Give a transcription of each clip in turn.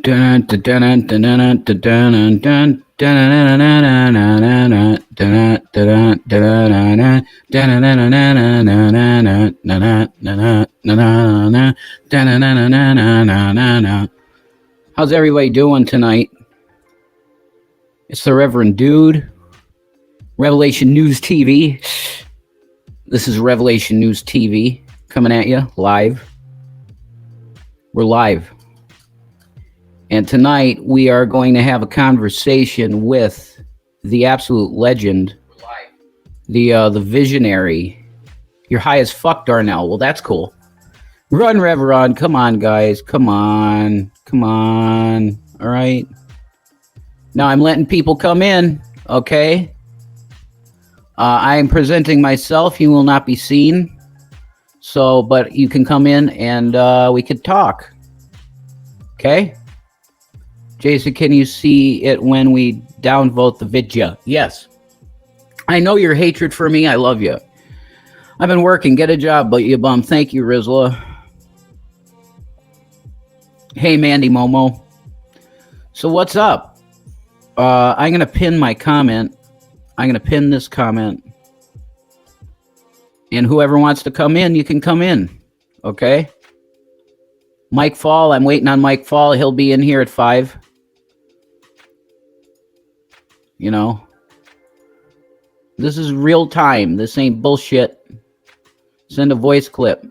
How's everybody doing tonight? It's the Reverend Dude, Revelation News TV. This is Revelation News TV coming at you live. We're live. And tonight we are going to have a conversation with the absolute legend, the visionary. You're high as fuck, Darnell. Well, that's cool. Run, Reverend. Come on, guys. Come on. All right. Now I'm letting people come in. Okay. I am presenting myself. You will not be seen. So, but you can come in and we could talk. Okay. Jason, can you see it when we downvote the vidya? Yes. I know your hatred for me. I love you. I've been working. Get a job, but you bum. Thank you, Rizla. Hey, Mandy Momo. So what's up? I'm going to pin my comment. I'm going to pin this comment. And whoever wants to come in, you can come in. Okay? Mike Fall. I'm waiting on Mike Fall. He'll be in here at 5. You know. This is real time. This ain't bullshit. Send a voice clip.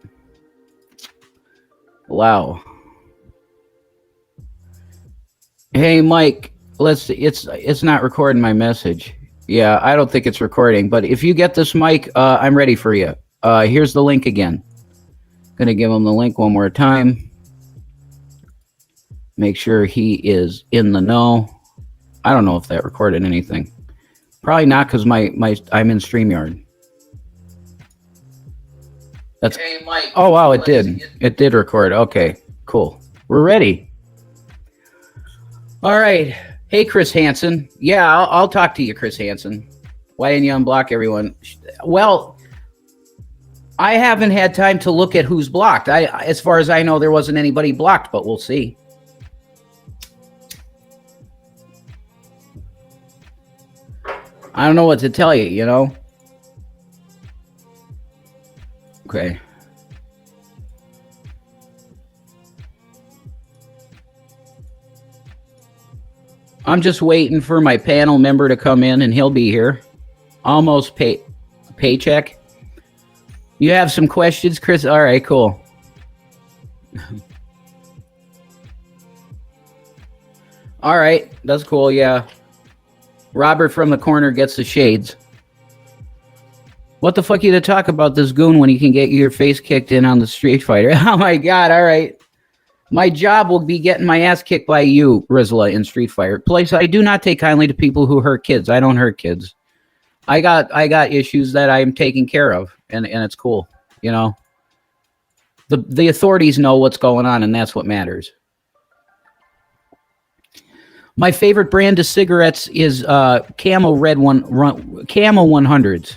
Wow. Hey, Mike. It's not recording my message. Yeah, I don't think it's recording. But if you get this mic, I'm ready for you. Here's the link again. Gonna give him the link one more time. Make sure he is in the know. I don't know if that recorded anything. Probably not, because I'm in StreamYard. That's. Hey, Mike. Oh wow, it did. It did record. Okay, cool. We're ready. All right. Hey, Chris Hansen. Yeah, I'll talk to you, Chris Hansen. Why didn't you unblock everyone? Well, I haven't had time to look at who's blocked. As far as I know, there wasn't anybody blocked, but we'll see. I don't know what to tell you, you know? Okay. I'm just waiting for my panel member to come in, and he'll be here. Almost paycheck. You have some questions, Chris? All right, cool. All right, that's cool, yeah. Robert from the corner gets the shades. What the fuck are you to talk about this goon when you can get your face kicked in on the Street Fighter? Oh my God, all right. My job will be getting my ass kicked by you, Rizla, in Street Fighter. Place, I do not take kindly to people who hurt kids. I don't hurt kids. I got issues that I'm taking care of, and it's cool, you know. The authorities know what's going on, and that's what matters. My favorite brand of cigarettes is Camo 100s.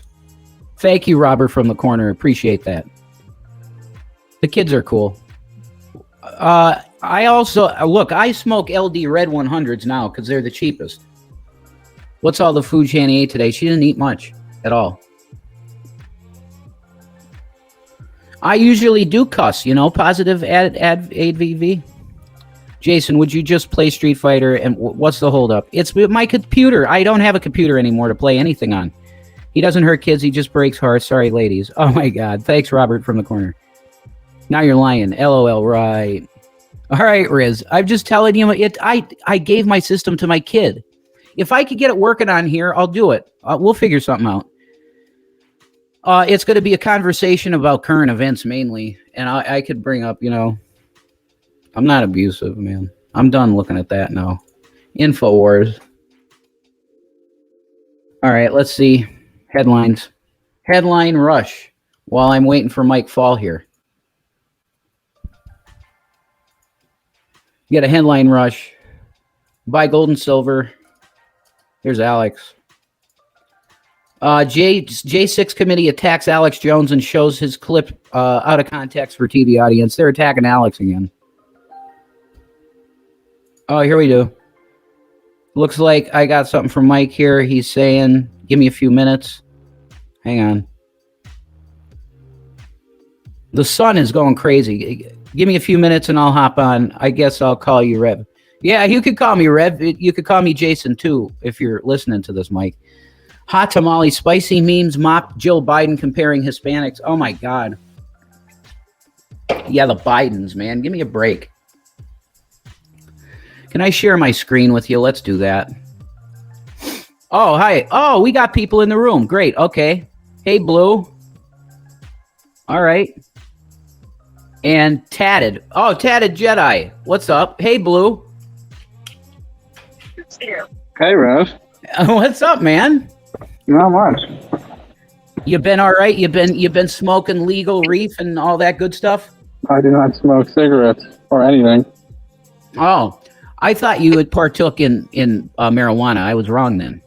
Thank you, Robert from the corner. Appreciate that. The kids are cool. I also look. I smoke LD Red 100s now because they're the cheapest. What's all the food Shani ate today? She didn't eat much at all. I usually do cuss, you know. Positive ADVV. Jason, would you just play Street Fighter? And what's the holdup? It's my computer. I don't have a computer anymore to play anything on. He doesn't hurt kids. He just breaks hearts. Sorry, ladies. Oh my God. Thanks, Robert from the corner. Now you're lying. LOL, right. All right, Riz. I'm just telling you, I gave my system to my kid. If I could get it working on here, I'll do it. We'll figure something out. It's going to be a conversation about current events mainly. And I could bring up, you know, I'm not abusive, man. I'm done looking at that now. InfoWars. All right, let's see. Headlines. Headline rush while I'm waiting for Mike Fall here. You got a headline rush. Buy gold and silver. Here's Alex. J6 committee attacks Alex Jones and shows his clip out of context for TV audience. They're attacking Alex again. Oh, here we do. Looks like I got something from Mike here. He's saying, give me a few minutes. Hang on. The sun is going crazy. Give me a few minutes and I'll hop on. I guess I'll call you Rev. Yeah, you could call me Rev. You could call me Jason too if you're listening to this, Mike. Hot tamale, spicy memes, mop Jill Biden comparing Hispanics. Oh my God. Yeah, the Bidens, man. Give me a break. Can I share my screen with you? Let's do that. Oh, hi. Oh, we got people in the room. Great. Okay. Hey, Blue. All right. And Tatted. Oh, Tatted Jedi. What's up? Hey, Blue. Hey, Rev. What's up, man? Not much. You been all right? You been smoking legal reef and all that good stuff? I do not smoke cigarettes or anything. Oh, I thought you had partook in marijuana. I was wrong then.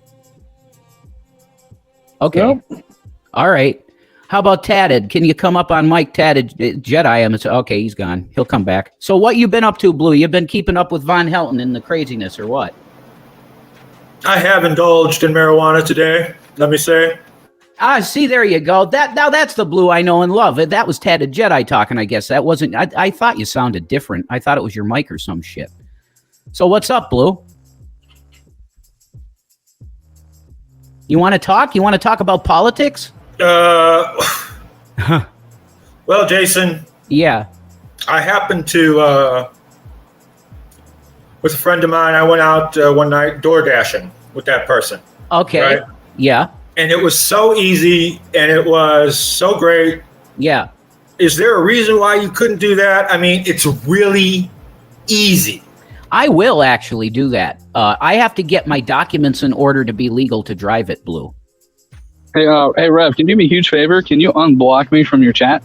Okay. Nope. All right. How about Tatted? Can you come up on Mike Tatted Jedi? Okay, he's gone. He'll come back. So what you been up to, Blue? You've been keeping up with Von Helton and the craziness or what? I have indulged in marijuana today, let me say. Ah, see, there you go. That's the Blue I know and love. That was Tatted Jedi talking, I guess. That wasn't... I thought you sounded different. I thought it was your mic or some shit. So what's up, Blue? You want to talk? You want to talk about politics? Well, Jason. Yeah. I happened to, with a friend of mine, I went out one night door dashing with that person. Okay. Right? Yeah. And it was so easy and it was so great. Yeah. Is there a reason why you couldn't do that? I mean, it's really easy. I will actually do that. I have to get my documents in order to be legal to drive it, Blue. Hey, Rev, can you do me a huge favor? Can you unblock me from your chat?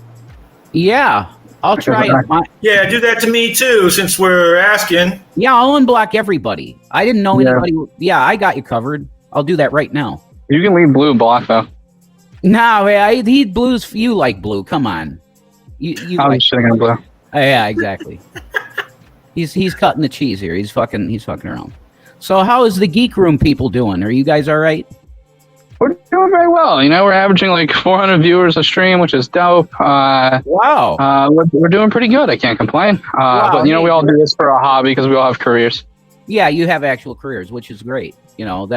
Yeah, I'll try it. Yeah, do that to me too, since we're asking. Yeah, I'll unblock everybody. I didn't know anybody. Yeah, I got you covered. I'll do that right now. You can leave Blue blocked, though. No, he Blue's. You like Blue. Come on. You I'm like, just shitting on Blue. Yeah, exactly. He's cutting the cheese here. He's fucking around. So how is the Geek Room people doing? Are you guys all right? We're doing very well. You know, we're averaging like 400 viewers a stream, which is dope. Wow. We're doing pretty good. I can't complain. Wow, but, you know, we all do this for a hobby because we all have careers. Yeah, you have actual careers, which is great. You know,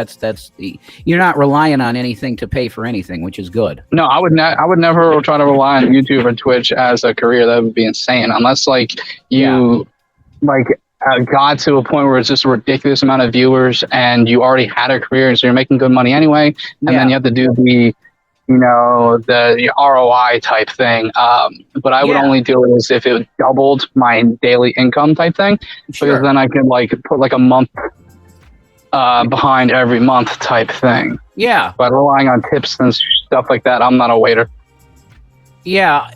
you're not relying on anything to pay for anything, which is good. No, I would never try to rely on YouTube or Twitch as a career. That would be insane. Unless like you got to a point where it's just a ridiculous amount of viewers and you already had a career, so you're making good money anyway. And then you have to do the ROI type thing. But I would only do it as if it doubled my daily income type thing. Sure. Because then I could like put like a month behind every month type thing. Yeah. But relying on tips and stuff like that, I'm not a waiter. Yeah.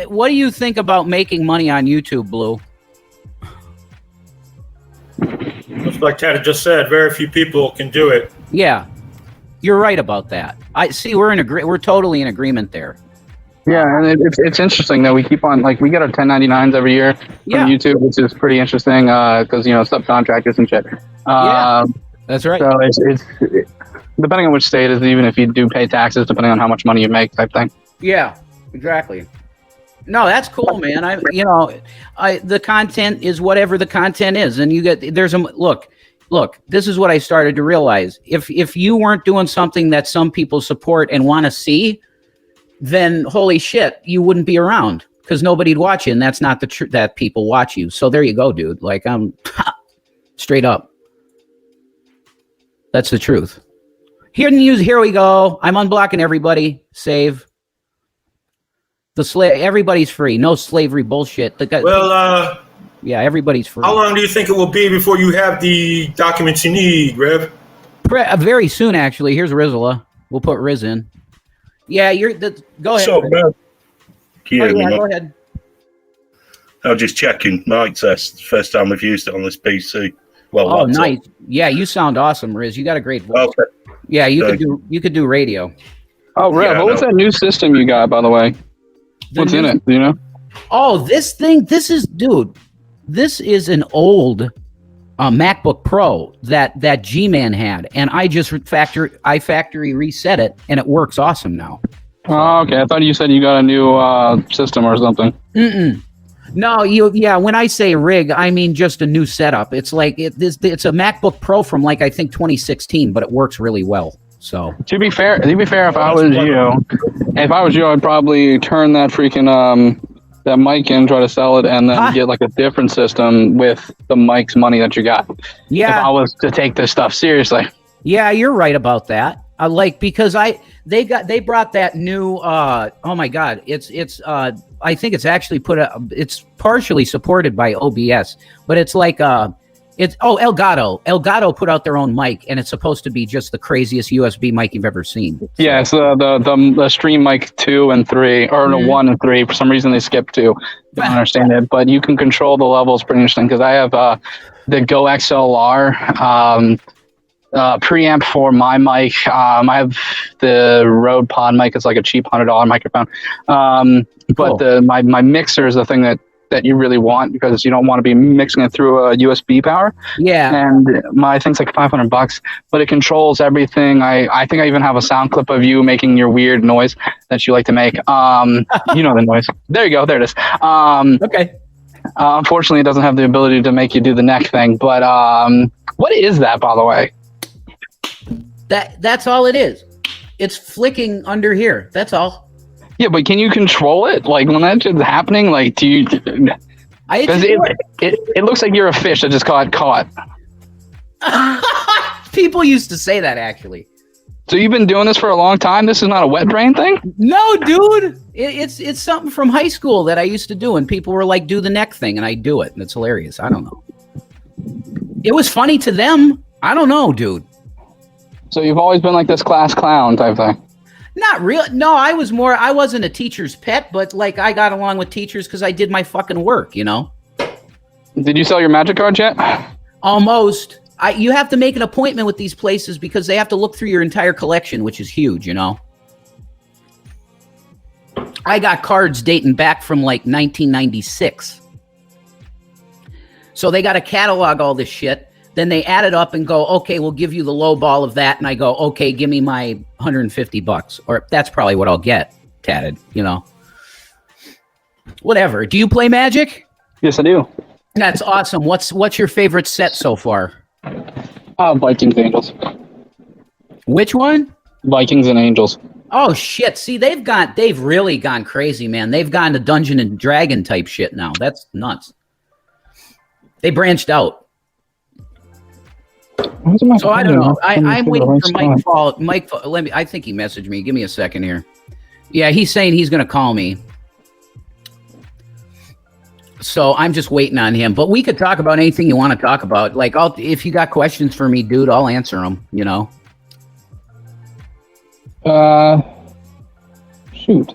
What do you think about making money on YouTube, Blue? Just like Ted just said, very few people can do it. Yeah. You're right about that. I see. We're totally in agreement there. Yeah, and it's interesting that we keep on we get our 1099s every year from YouTube, which is pretty interesting because subcontractors and shit. That's right. So it's depending on which state is, even if you do pay taxes, depending on how much money you make, type thing. Yeah, exactly. No, that's cool, man. The content is whatever the content is, and look. This is what I started to realize. If you weren't doing something that some people support and want to see, then holy shit, you wouldn't be around because nobody'd watch you, and that's not the truth. That people watch you. So there you go, dude. Like I'm straight up. That's the truth. Hidden news. Here we go. I'm unblocking everybody. Save. Everybody's free. No slavery bullshit. Yeah, everybody's free. How long do you think it will be before you have the documents you need, Rev? Very soon, actually. Here's Rizla. We'll put Riz in. Yeah, go ahead. So, Rev, go ahead. I was just checking. Mike says first time we've used it on this PC. Well, oh, nice. Yeah, you sound awesome, Riz. You got a great voice. Okay. Yeah, you could do radio. Oh, Rev, what was that new system you got, by the way? What's in it? Do you know? Oh, this is an old MacBook Pro that G-Man had, and I just factory reset it, and it works awesome now. Oh, okay. I thought you said you got a new system or something. No, when I say rig, I mean just a new setup. It's like it's a MacBook Pro from like I think 2016, but it works really well. So To be fair, if I was you, I'd probably turn that freaking that mic in, try to sell it, and then get like a different system with the mic's money that you got. yeah, If I was to take this stuff seriously. yeah, you're right about that. Because they brought that new oh my god, it's I think it's actually it's partially supported by OBS, but it's like Elgato put out their own mic, and it's supposed to be just the craziest USB mic you've ever seen. So. Yeah, it's the Stream Mic 2 and 3, or no, 1 and 3. For some reason they skipped 2. Don't understand it, but you can control the levels. Pretty interesting, because I have the Go XLR preamp for my mic. I have the Rode Pod mic. It's like a cheap $100 microphone. But Cool. my mixer is the thing that you really want, because you don't want to be mixing it through a USB power. Yeah. And my thing's like $500, but it controls everything. I think I even have a sound clip of you making your weird noise that you like to make. You know the noise. There you go. There it is. Okay. Unfortunately, it doesn't have the ability to make you do the neck thing. But what is that, by the way? That's all it is. It's flicking under here. That's all. Yeah, but can you control it? Like when that shit's happening, like do you? Because it looks like you're a fish that just got caught. People used to say that, actually. So you've been doing this for a long time? This is not a wet brain thing? No, dude. It's something from high school that I used to do, and people were like, do the neck thing, and I do it, and it's hilarious. I don't know. It was funny to them. I don't know, dude. So you've always been like this class clown type thing? Not real. No, I wasn't a teacher's pet, but like I got along with teachers because I did my fucking work, you know? Did you sell your magic cards yet? Almost. You have to make an appointment with these places because they have to look through your entire collection, which is huge, you know? I got cards dating back from like 1996. So they got to catalog all this shit. Then they add it up and go, okay, we'll give you the low ball of that. And I go, okay, give me my $150. Or that's probably what I'll get, tatted, you know? Whatever. Do you play Magic? Yes, I do. That's awesome. What's your favorite set so far? Vikings, Angels. Which one? Vikings and Angels. Oh shit! See, they've really gone crazy, man. They've gone to Dungeon and Dragon type shit now. That's nuts. They branched out. So I don't know. I'm waiting for Mike Fall. I think he messaged me. Give me a second here. Yeah, he's saying he's gonna call me. So I'm just waiting on him. But we could talk about anything you want to talk about. Like, if you got questions for me, dude, I'll answer them. You know. Shoot.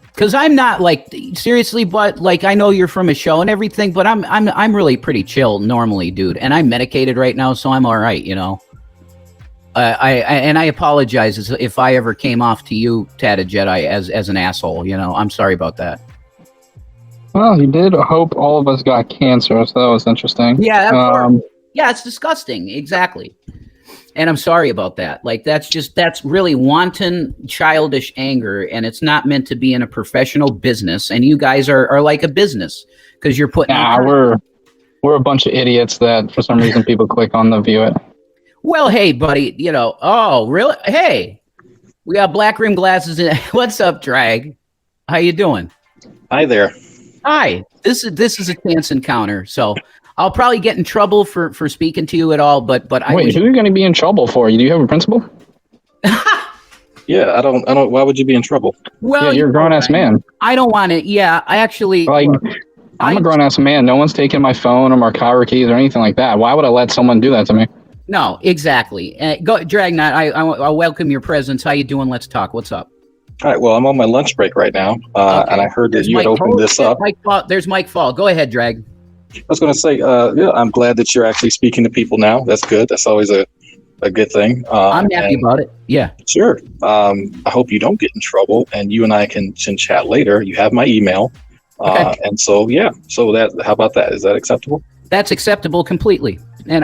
Because I'm not like seriously, but like I know you're from a show and everything, but I'm really pretty chill normally, dude. And I'm medicated right now, so I'm all right. You know. I apologize if I ever came off to you, Tatted Jedi, as an asshole. You know, I'm sorry about that. Well, you did hope all of us got cancer, so that was interesting. Yeah, yeah, it's disgusting. Exactly. And I'm sorry about that. Like, that's really wanton, childish anger, and it's not meant to be in a professional business. And you guys are like a business because you're putting. We're a bunch of idiots that for some reason people click on the view it. Well, hey, buddy, you know. Oh, really? Hey, we got black rim glasses. What's up, Drag? How you doing? Hi there. Hi. This is a chance encounter, so I'll probably get in trouble for speaking to you at all. But wait, who are you going to be in trouble for? Do you have a principal? Yeah, I don't. Why would you be in trouble? Well, yeah, you're a grown ass man. I don't want it. Yeah, I actually. Like, I'm a grown ass man. No one's taking my phone or my car keys or anything like that. Why would I let someone do that to me? No, exactly. Go, Dragnot. I'll welcome your presence. How you doing? Let's talk. What's up? All right. Well, I'm on my lunch break right now, and I heard that you had opened this up. There's Mike Fall. Go ahead, Drag. I was going to say, yeah, I'm glad that you're actually speaking to people now. That's good. That's always a good thing. I'm happy about it. Yeah. Sure. I hope you don't get in trouble, and you and I can chat later. You have my email. Okay. And so, yeah. So how about that? Is that acceptable? That's acceptable completely. And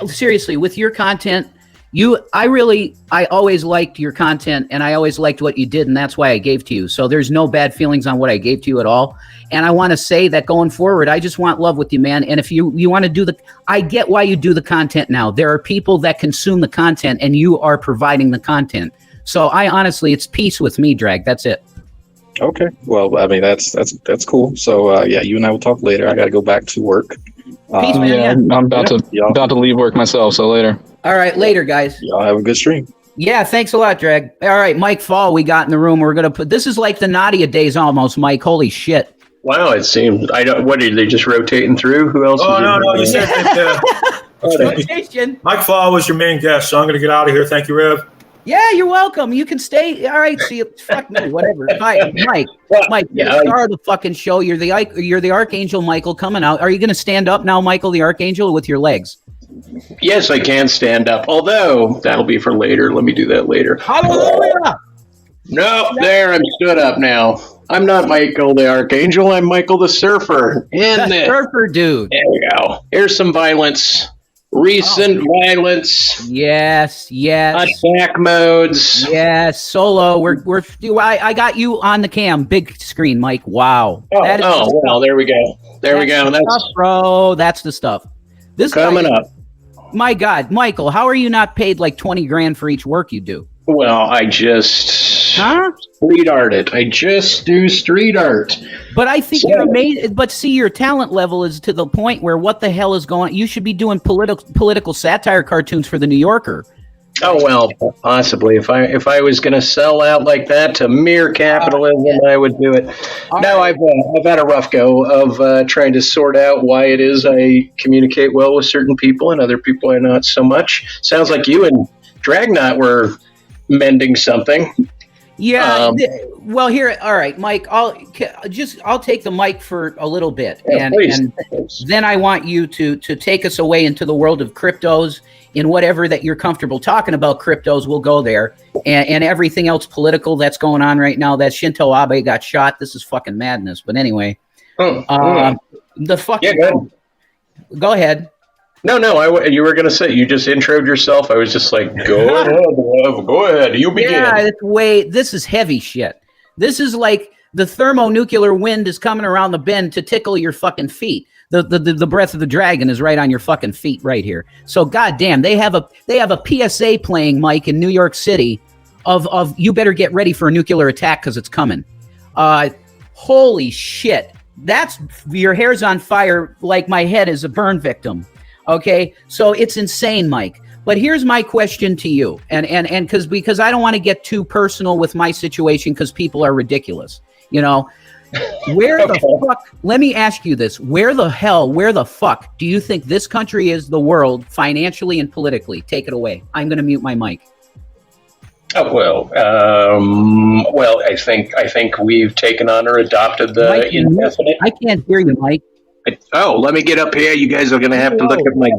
seriously, with your content, I always liked your content, and I always liked what you did, and that's why I gave to you. So there's no bad feelings on what I gave to you at all. And I want to say that going forward, I just want love with you, man. And if you want to I get why you do the content now. There are people that consume the content, and you are providing the content. So I honestly, it's peace with me, Drag. That's it. Okay. Well, I mean, that's cool. So you and I will talk later. I got to go back to work. Peace, man. Yeah, I'm about to leave work myself. So later. All right, later, guys. Y'all have a good stream. Yeah, thanks a lot, Drag. All right, Mike Fall, we got in the room. We're gonna put. This is like the Nadia days almost, Mike. Holy shit. Wow, it seems. I don't. What are they just rotating through? Who else? Oh no, you said that. Rotation. Mike Fall was your main guest, so I'm going to get out of here. Thank you, Rev. Yeah, you're welcome. You can stay. All right, see you. Fuck me, whatever. Hi, Mike. Mike, you're the star of the fucking show. You're the Archangel Michael coming out. Are you going to stand up now, Michael the Archangel, with your legs? Yes, I can stand up. Although that'll be for later. Let me do that later. Hallelujah. No, there, I'm stood up now. I'm not Michael the Archangel. I'm Michael the Surfer. The Surfer dude. There we go. Here's some violence. Recent violence. Yes. Attack modes. Yes. Solo. I got you on the cam. Big screen, Mike. Wow. Well, there we go. There we go. That's stuff, bro. That's the stuff. This coming up. My God, Michael, how are you not paid like 20 grand for each work you do? Well, I just street art it. I just do street art. But I think you're amazing. But see, your talent level is to the point where what the hell is going on? You should be doing political satire cartoons for the New Yorker. Oh, well, possibly. If I was going to sell out like that to mere capitalism, I would do it. I've had a rough go of trying to sort out why it is I communicate well with certain people and other people are not so much. Sounds like you and Dragnot were mending something. Yeah. Well, here, all right, Mike. I'll take the mic for a little bit, and then I want you to take us away into the world of cryptos. In whatever that you're comfortable talking about, cryptos, we'll go there, and everything else political that's going on right now. That Shinzo Abe got shot. This is fucking madness. But anyway, the fucking go ahead. No, you were gonna say, you just introed yourself. I was just like, go ahead, you begin. Yeah, this is heavy shit. This is like the thermonuclear wind is coming around the bend to tickle your fucking feet. The breath of the dragon is right on your fucking feet right here. So goddamn, they have a PSA playing, Mike, in New York City of you better get ready for a nuclear attack because it's coming. Holy shit. That's your hair's on fire like my head is a burn victim. Okay, so it's insane, Mike. But here's my question to you, and because I don't want to get too personal with my situation because people are ridiculous, you know. Where the fuck? Let me ask you this: where the fuck do you think this country is the world financially and politically? Take it away. I'm going to mute my mic. Oh, well, I think we've taken on or adopted the Mike, indefinite. I can't hear you, Mike. Let me get up here. You guys are going to have to look at my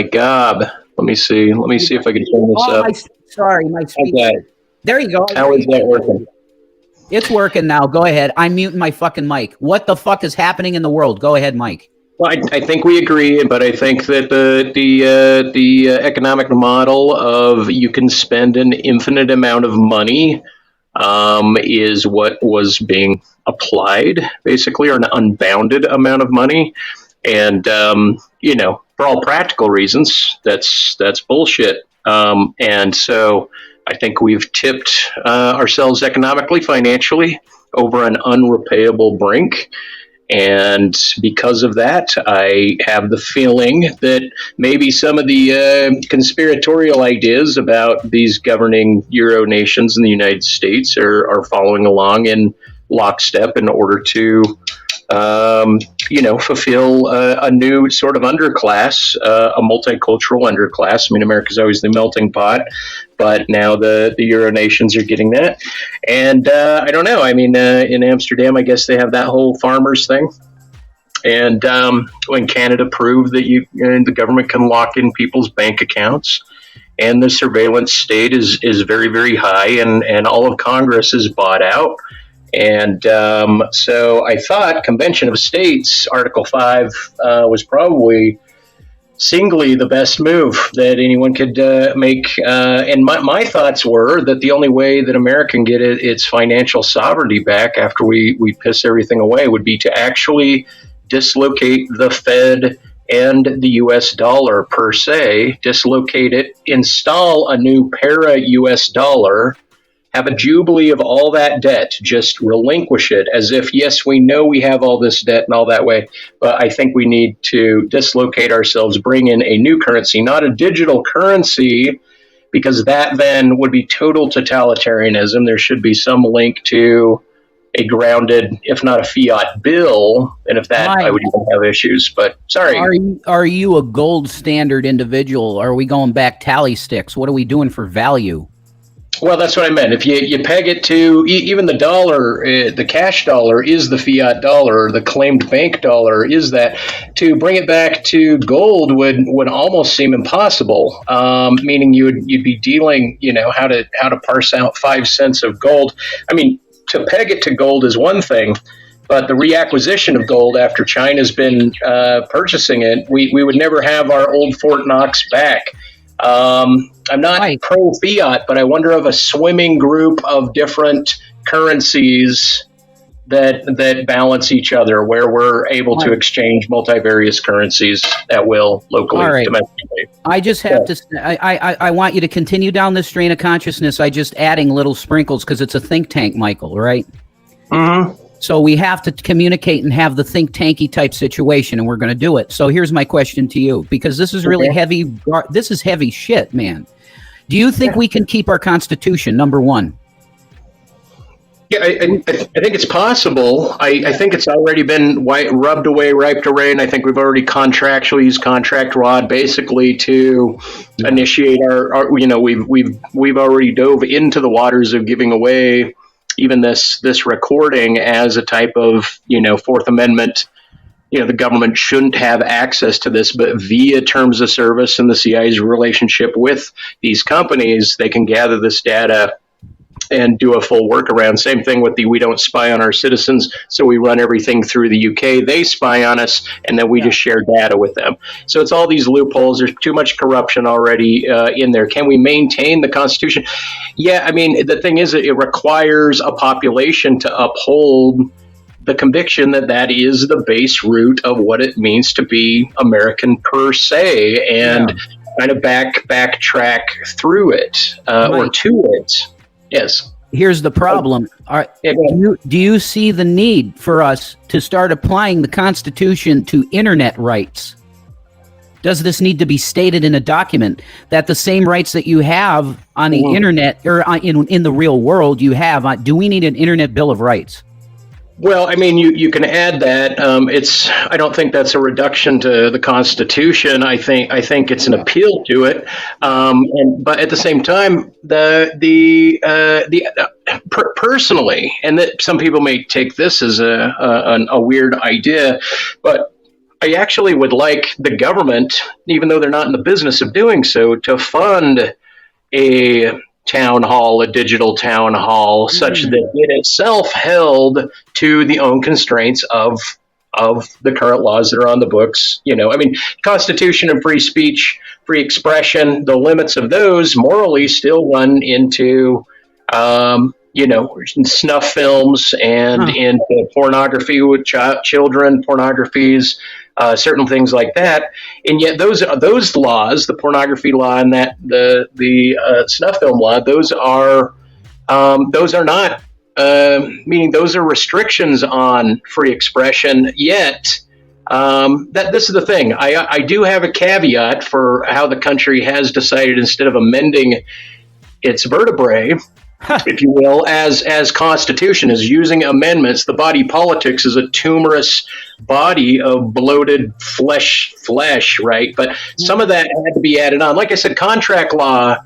gob. Let me see if I can turn this up. My speaker. Okay. There you go. How is that working? It's working now. Go ahead. I'm muting my fucking mic. What the fuck is happening in the world? Go ahead, Mike. Well, I think we agree, but I think that the economic model of you can spend an infinite amount of money is what was being applied, basically, or an unbounded amount of money. And, for all practical reasons, that's bullshit. And so I think we've tipped ourselves economically, financially, over an unrepayable brink. And because of that, I have the feeling that maybe some of the conspiratorial ideas about these governing Euro nations in the United States are following along in lockstep in order to, fulfill a new sort of underclass, a multicultural underclass. I mean, America's always the melting pot, but now the Euro nations are getting that. And I don't know. I mean, in Amsterdam, I guess they have that whole farmers thing. And when Canada proved that the government can lock in people's bank accounts, and the surveillance state is very, very high, and all of Congress is bought out. And so I thought Convention of States, Article 5, was probably singly the best move that anyone could make. And my thoughts were that the only way that America can get its financial sovereignty back after we piss everything away would be to actually dislocate the Fed and the US dollar per se, dislocate it, install a new para-US dollar, have a jubilee of all that debt, just relinquish it as if, yes, we know we have all this debt and all that way, but I think we need to dislocate ourselves, bring in a new currency, not a digital currency, because that then would be total totalitarianism. There should be some link to a grounded, if not a fiat bill, and if that, I would even have issues. But sorry. Are you a gold standard individual? Are we going back tally sticks? What are we doing for value? Well, that's what I meant. If you peg it to even the dollar, the cash dollar is the fiat dollar, the claimed bank dollar is that. To bring it back to gold would almost seem impossible. Meaning you'd be dealing, how to parse out 5 cents of gold. I mean, to peg it to gold is one thing, but the reacquisition of gold after China's been purchasing it, we would never have our old Fort Knox back. I'm not pro fiat, but I wonder of a swimming group of different currencies that balance each other, where we're able to exchange multivarious currencies at will, locally, domestically. I just have to. I want you to continue down this strain of consciousness. I just adding little sprinkles because it's a think tank, Michael. Right? Mm-hmm. So we have to communicate and have the think tanky type situation, and we're going to do it. So here's my question to you, because this is really heavy. This is heavy shit, man. Do you think we can keep our Constitution? Number one. Yeah, I think it's possible. I think it's already been rubbed away, wiped away, and I think we've already contractually used contract law basically to initiate our we've already dove into the waters of giving away even this recording as a type of Fourth Amendment. The government shouldn't have access to this, but via terms of service and the CIA's relationship with these companies, they can gather this data and do a full workaround. Same thing with we don't spy on our citizens, so we run everything through the UK. They spy on us, and then we just share data with them. So it's all these loopholes. There's too much corruption already in there. Can we maintain the Constitution? Yeah, I mean, the thing is, it requires a population to uphold the conviction that is the base root of what it means to be American per se, and kind of backtrack through it or to it. Yes. Here's the problem. Do you see the need for us to start applying the Constitution to internet rights? Does this need to be stated in a document that the same rights that you have on the internet or in the real world you have? Do we need an Internet Bill of Rights? Well, I mean, you can add that. I don't think that's a reduction to the Constitution. I think it's an appeal to it. But at the same time, personally, and that some people may take this as a weird idea, but I actually would like the government, even though they're not in the business of doing so, to fund a town hall, a digital town hall, such that it itself held to the own constraints of the current laws that are on the books. I mean, Constitution and free speech, free expression, the limits of those morally still run into, snuff films and into pornography with children, pornographies, certain things like that. And yet those laws, the pornography law and the snuff film law, those are not, meaning those are restrictions on free expression. Yet this is the thing. I do have a caveat for how the country has decided, instead of amending its vertebrae, if you will, as Constitution, is using amendments. The body politics is a tumorous body of bloated flesh, right? But some of that had to be added on. Like I said, contract law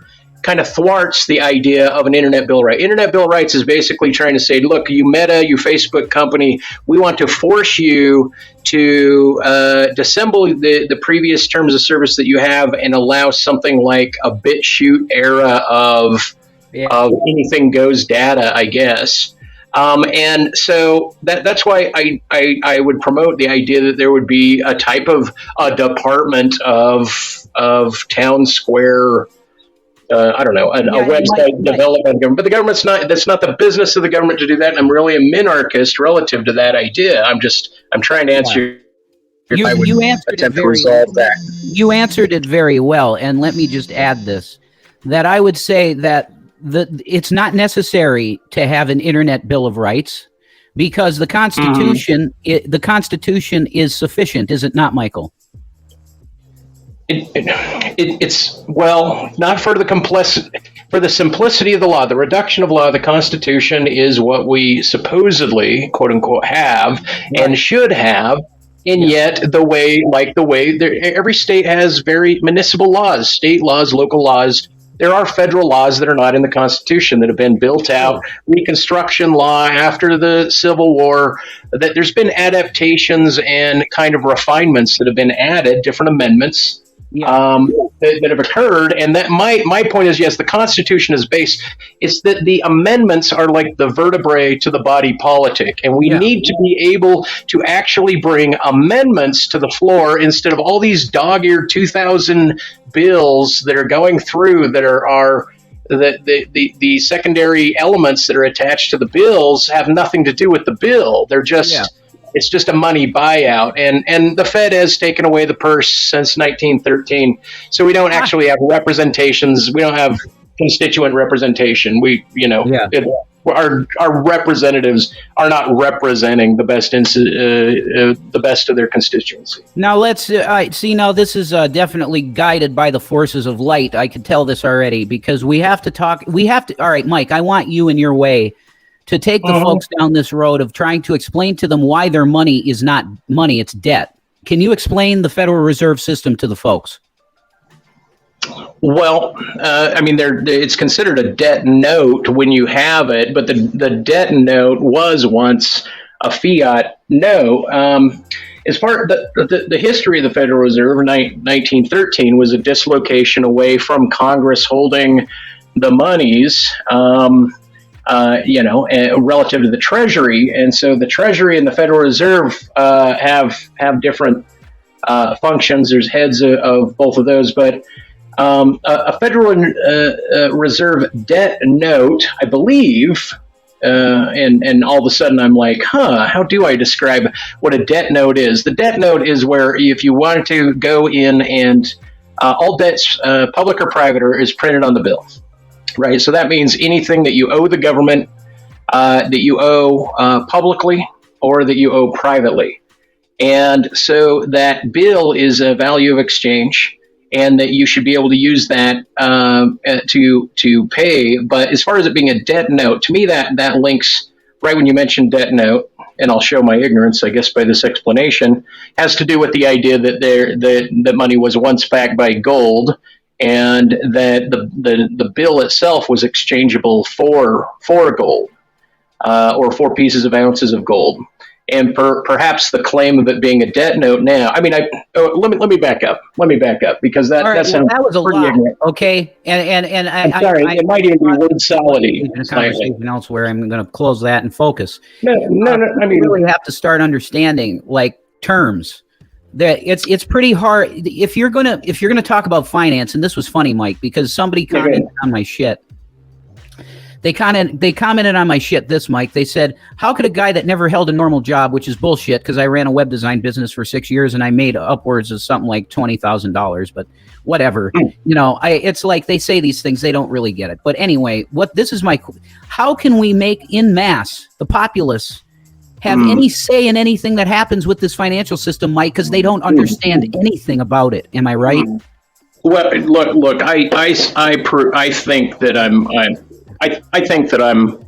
kind of thwarts the idea of an Internet Bill of Rights. Internet Bill of Rights is basically trying to say, look, you Meta, you Facebook company, we want to force you to dissemble the previous terms of service that you have and allow something like a BitChute era of anything goes data, I guess. And so that's why I would promote the idea that there would be a type of a department of town square. I don't know, a website development government, but the government's that's not the business of the government to do that. And I'm really a minarchist relative to that idea. I'm trying to answer. You answered it You answered it very well. And let me just add this, that I would say that it's not necessary to have an internet bill of rights because the Constitution, the Constitution is sufficient. Is it not, Michael? It's not for the simplicity of the law, the reduction of law. The Constitution is what we supposedly, quote unquote, have and should have, and yet every state has very municipal laws, state laws, local laws. There are federal laws that are not in the Constitution that have been built out. Reconstruction law after the Civil War. That there's been adaptations and kind of refinements that have been added, different amendments. That have occurred, and that my point is, yes, the Constitution is based. It's that the amendments are like the vertebrae to the body politic, and we need to be able to actually bring amendments to the floor instead of all these dog-eared 2,000 bills that are going through that are the secondary elements that are attached to the bills have nothing to do with the bill. They're just it's just a money buyout, and the Fed has taken away the purse since 1913. So we don't actually have representations. We don't have constituent representation. Our representatives are not representing the best of their constituency. Now let's see. Now this is definitely guided by the forces of light. I can tell this already because we have to talk. All right, Mike. I want you in your way to take the folks down this road of trying to explain to them why their money is not money, it's debt. Can you explain the Federal Reserve System to the folks? Well, it's considered a debt note when you have it, but the debt note was once a fiat note. As part of the history of the Federal Reserve in 1913 was a dislocation away from Congress holding the monies. Relative to the Treasury. And so the Treasury and the Federal Reserve have different functions. There's heads of both of those. But a Federal Reserve debt note, I believe, and all of a sudden I'm like, how do I describe what a debt note is? The debt note is where if you wanted to go in and all debts, public or private, is printed on the bill. Right, so that means anything that you owe the government, that you owe publicly, or that you owe privately. And so that bill is a value of exchange, and that you should be able to use that to pay. But as far as it being a debt note, to me that links, right when you mentioned debt note, and I'll show my ignorance, I guess, by this explanation, has to do with the idea that that money was once backed by gold, and that the bill itself was exchangeable for gold, or 4 pieces of ounces of gold. And perhaps the claim of it being a debt note now. I mean, let me back up. Because that was a lot. Ignorant. Okay, and I'm sorry, it might even be word salady. Conversation elsewhere. I'm going to close that and focus. No. I mean, you really have to start understanding terms. That it's pretty hard if you're gonna talk about finance. And this was funny, Mike, because somebody commented on my shit. They commented on my shit. This, Mike, they said, how could a guy that never held a normal job, which is bullshit, because I ran a web design business for 6 years and I made upwards of something like $20,000, but whatever. It's like they say these things, they don't really get it. But anyway, how can we make en masse the populace have any say in anything that happens with this financial system, Mike, because they don't understand anything about it. Am I right? Well, look. I think that I'm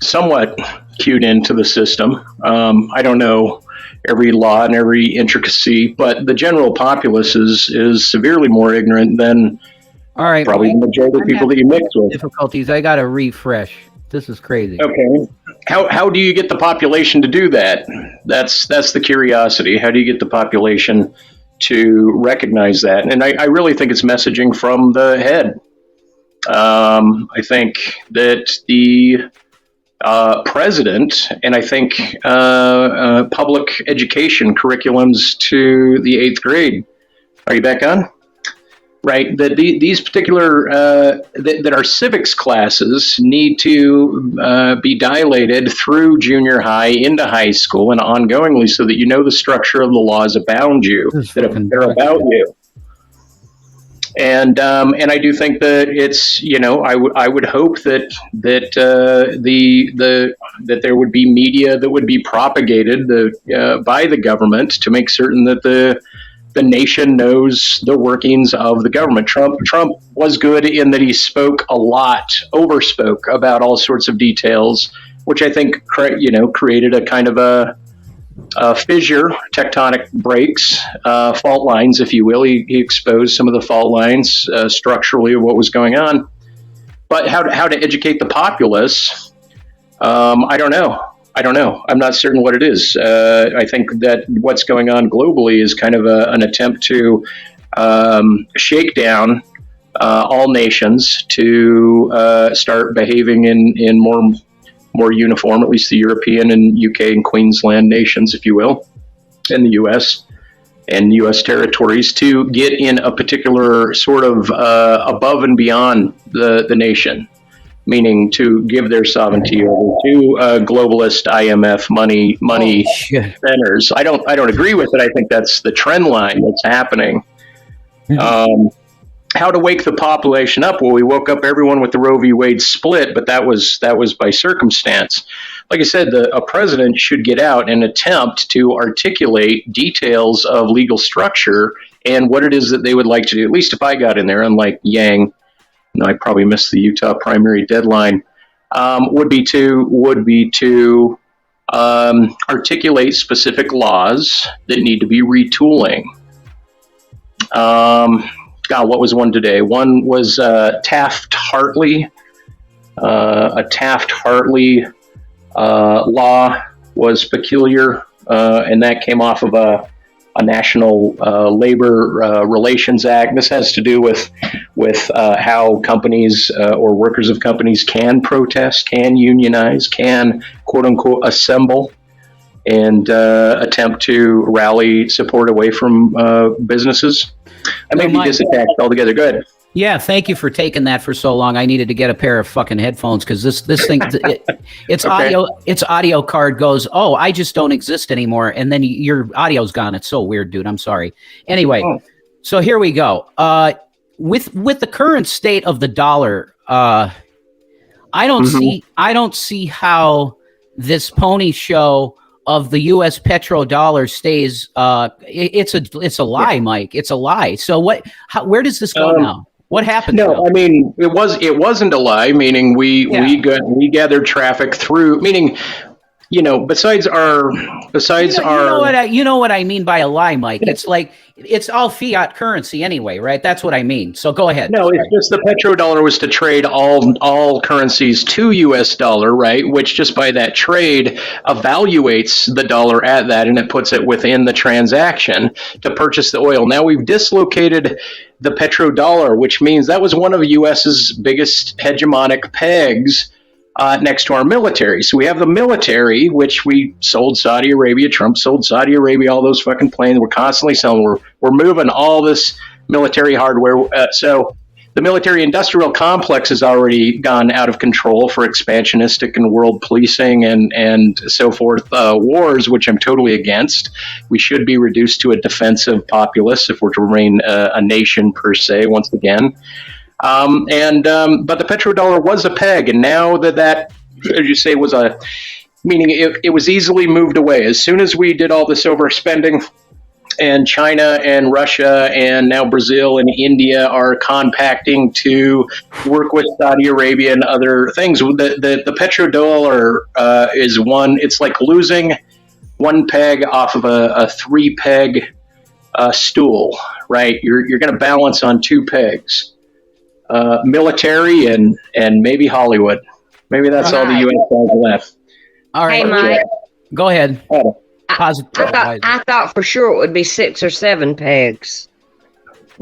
somewhat cued into the system. I don't know every law and every intricacy, but the general populace is severely more ignorant than probably the majority of people that you mix with. Difficulties. I got to refresh. This is crazy. Okay. How do you get the population to do that? That's the curiosity. How do you get the population to recognize that? And I really think it's messaging from the head. I think that president, and I think public education curriculums to the 8th grade. Are you back on? Right, that these particular that our civics classes need to be dilated through junior high into high school and ongoingly, so that you know the structure of the laws abound you, that are about you. And I do think that it's, I would hope that there would be media that would be propagated by the government to make certain that the nation knows the workings of the government. Trump was good in that he overspoke about all sorts of details, which I think created a kind of a fissure, tectonic breaks, fault lines, if you will. He exposed some of the fault lines structurally of what was going on. But how to educate the populace, I don't know. I'm not certain what it is. I think that what's going on globally is kind of an attempt to shake down all nations to start behaving in more uniform, at least the European and UK and Queensland nations, if you will, and the US and US territories, to get in a particular sort of above and beyond the nation. Meaning to give their sovereignty over to globalist IMF money centers. I don't agree with it. I think that's the trend line that's happening. Mm-hmm. How to wake the population up? Well, we woke up everyone with the Roe v. Wade split, but that was by circumstance. Like I said, a president should get out and attempt to articulate details of legal structure and what it is that they would like to do. At least if I got in there, unlike Yang. No, I probably missed the Utah primary deadline. Would be to articulate specific laws that need to be retooling. What was one today? One was Taft-Hartley. A Taft-Hartley law was peculiar, and that came off of a National Labor Relations Act. This has to do with how companies or workers of companies can protest, can unionize, can quote unquote assemble, and attempt to rally support away from businesses. I may be disattached altogether. Go ahead. Yeah, thank you for taking that for so long. I needed to get a pair of fucking headphones because this thing, its okay. audio card goes, oh, I just don't exist anymore, and then your audio's gone. It's so weird, dude. I'm sorry. Anyway, So here we go. With the current state of the dollar, I don't see how this pony show of the U.S. petrodollar stays. It's a lie, Mike. It's a lie. So where does this go now? What happened? No, I mean it wasn't a lie. Meaning we gathered traffic through. Meaning, besides our. You know what I mean by a lie, Mike. It's like it's all fiat currency anyway, right? That's what I mean. So go ahead. No, it's just the petrodollar was to trade all currencies to U.S. dollar, right? Which just by that trade evaluates the dollar at that, and it puts it within the transaction to purchase the oil. Now we've dislocated the petrodollar, which means that was one of the U.S.'s biggest hegemonic pegs next to our military. So we have the military, which we sold Saudi Arabia. Trump sold Saudi Arabia all those fucking planes. We're constantly selling. We're moving all this military hardware. So the military-industrial complex has already gone out of control for expansionistic and world policing and so forth wars, which I'm totally against. We should be reduced to a defensive populace if we're to remain a nation per se, once again. But the petrodollar was a peg, and now that, as you say, was meaning it was easily moved away. As soon as we did all this overspending, and China and Russia and now Brazil and India are compacting to work with Saudi Arabia and other things, the petrodollar is one. It's like losing one peg off of a three-peg stool, right? You're going to balance on two pegs. Military and maybe Hollywood. Maybe that's all the U.S. has left. All right, hey, Mike. Go ahead. I thought for sure it would be 6 or 7 pegs.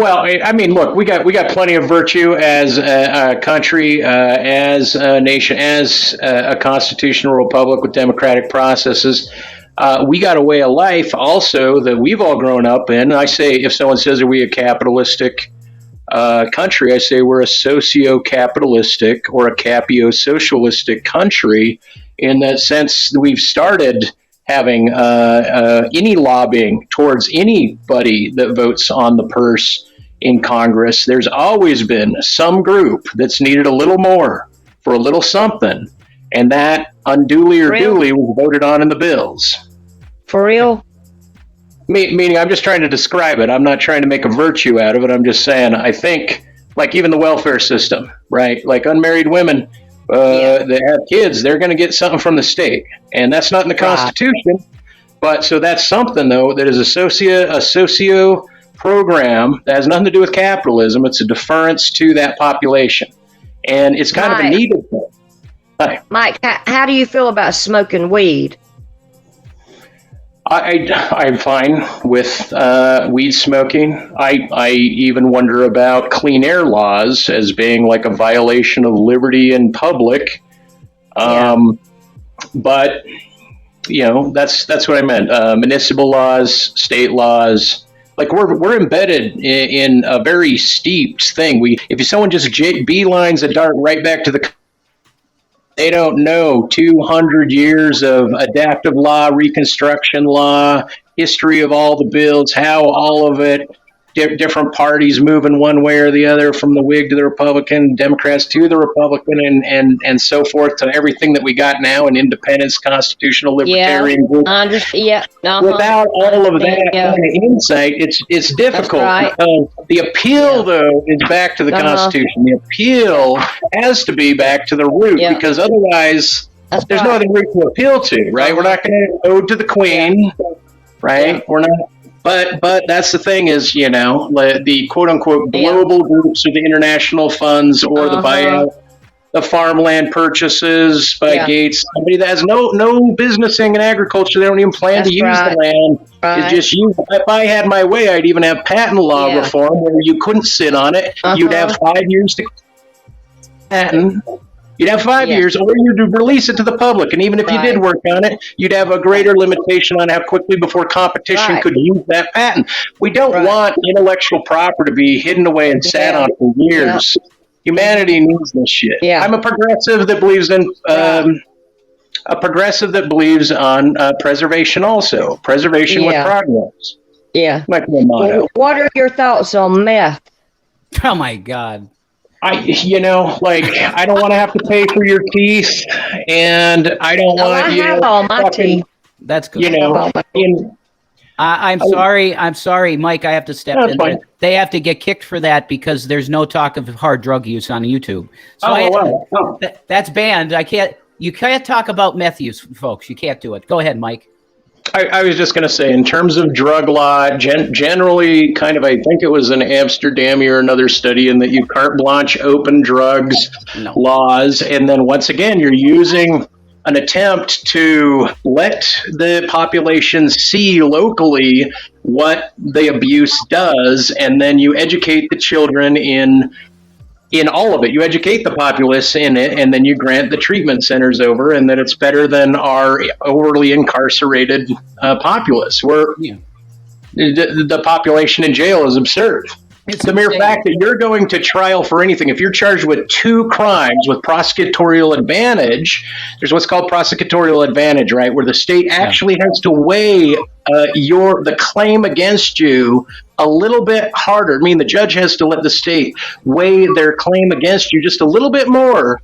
Well, I mean, look, we got plenty of virtue as a country, as a nation, as a constitutional republic with democratic processes. We got a way of life also that we've all grown up in. I say, if someone says, "Are we a capitalistic country?" I say we're a socio-capitalistic or a capio-socialistic country. In that sense, we've started having any lobbying towards anybody that votes on the purse in Congress. There's always been some group that's needed a little more for a little something, and that unduly or duly was voted on in the bills. For real? Meaning, I'm just trying to describe it. I'm not trying to make a virtue out of it. I'm just saying, I think, like even the welfare system, right? Like unmarried women that have kids, they're going to get something from the state. And that's not in the Constitution. But so that's something, though, that is a socio program that has nothing to do with capitalism. It's a deference to that population. And it's kind of a needed thing. Hi. Mike, how do you feel about smoking weed? I'm fine with weed smoking. I even wonder about clean air laws as being like a violation of liberty in public. But you know, that's what I meant. Municipal laws, state laws. Like we're embedded in a very steep thing. If someone just beelines a dart right back to the, they don't know 200 years of adaptive law, reconstruction law, history of all the bills, how all of it, different parties moving one way or the other, from the Whig to the Republican, Democrats to the Republican, and so forth, to everything that we got now in independence, constitutional, libertarian group. Without all of that kind of insight, it's difficult. The appeal, though, is back to the Constitution. The appeal has to be back to the root, because otherwise there's no other root to appeal to, right? We're not going to ode to the Queen, right? We're not. But that's the thing is, you know, the quote unquote global groups or the international funds or the buyout, the farmland purchases by Gates, somebody that has no business in agriculture, they don't even plan to use the land. It's just use. If I had my way, I'd even have patent law reform where you couldn't sit on it. You'd have 5 years to patent. You'd have 5 years, or you'd release it to the public. And even if you did work on it, you'd have a greater limitation on how quickly before competition could use that patent. We don't want intellectual property to be hidden away and sat on for years. Humanity needs this shit. I'm a progressive that believes in on preservation also. Preservation with progress. Might be a motto. What are your thoughts on meth? Oh my God. I don't want to have to pay for your teeth, and I don't want you. I have all my teeth. That's good. You know, I'm sorry, Mike. I have to step in. Fine. They have to get kicked for that because there's no talk of hard drug use on YouTube. So that's banned. You can't talk about meth use, folks. You can't do it. Go ahead, Mike. I was just going to say, in terms of drug law, generally, kind of, I think it was an Amsterdam or another study, in that you carte blanche open drugs laws, and then once again, you're using an attempt to let the population see locally what the abuse does, and then you educate the children in all of it. You educate the populace in it, and then you grant the treatment centers over, and that it's better than our overly incarcerated populace. Where the population in jail is absurd. It's the mere fact that you're going to trial for anything. If you're charged with 2 crimes with prosecutorial advantage, there's what's called prosecutorial advantage, right? Where the state actually has to weigh the claim against you a little bit harder. I mean, the judge has to let the state weigh their claim against you just a little bit more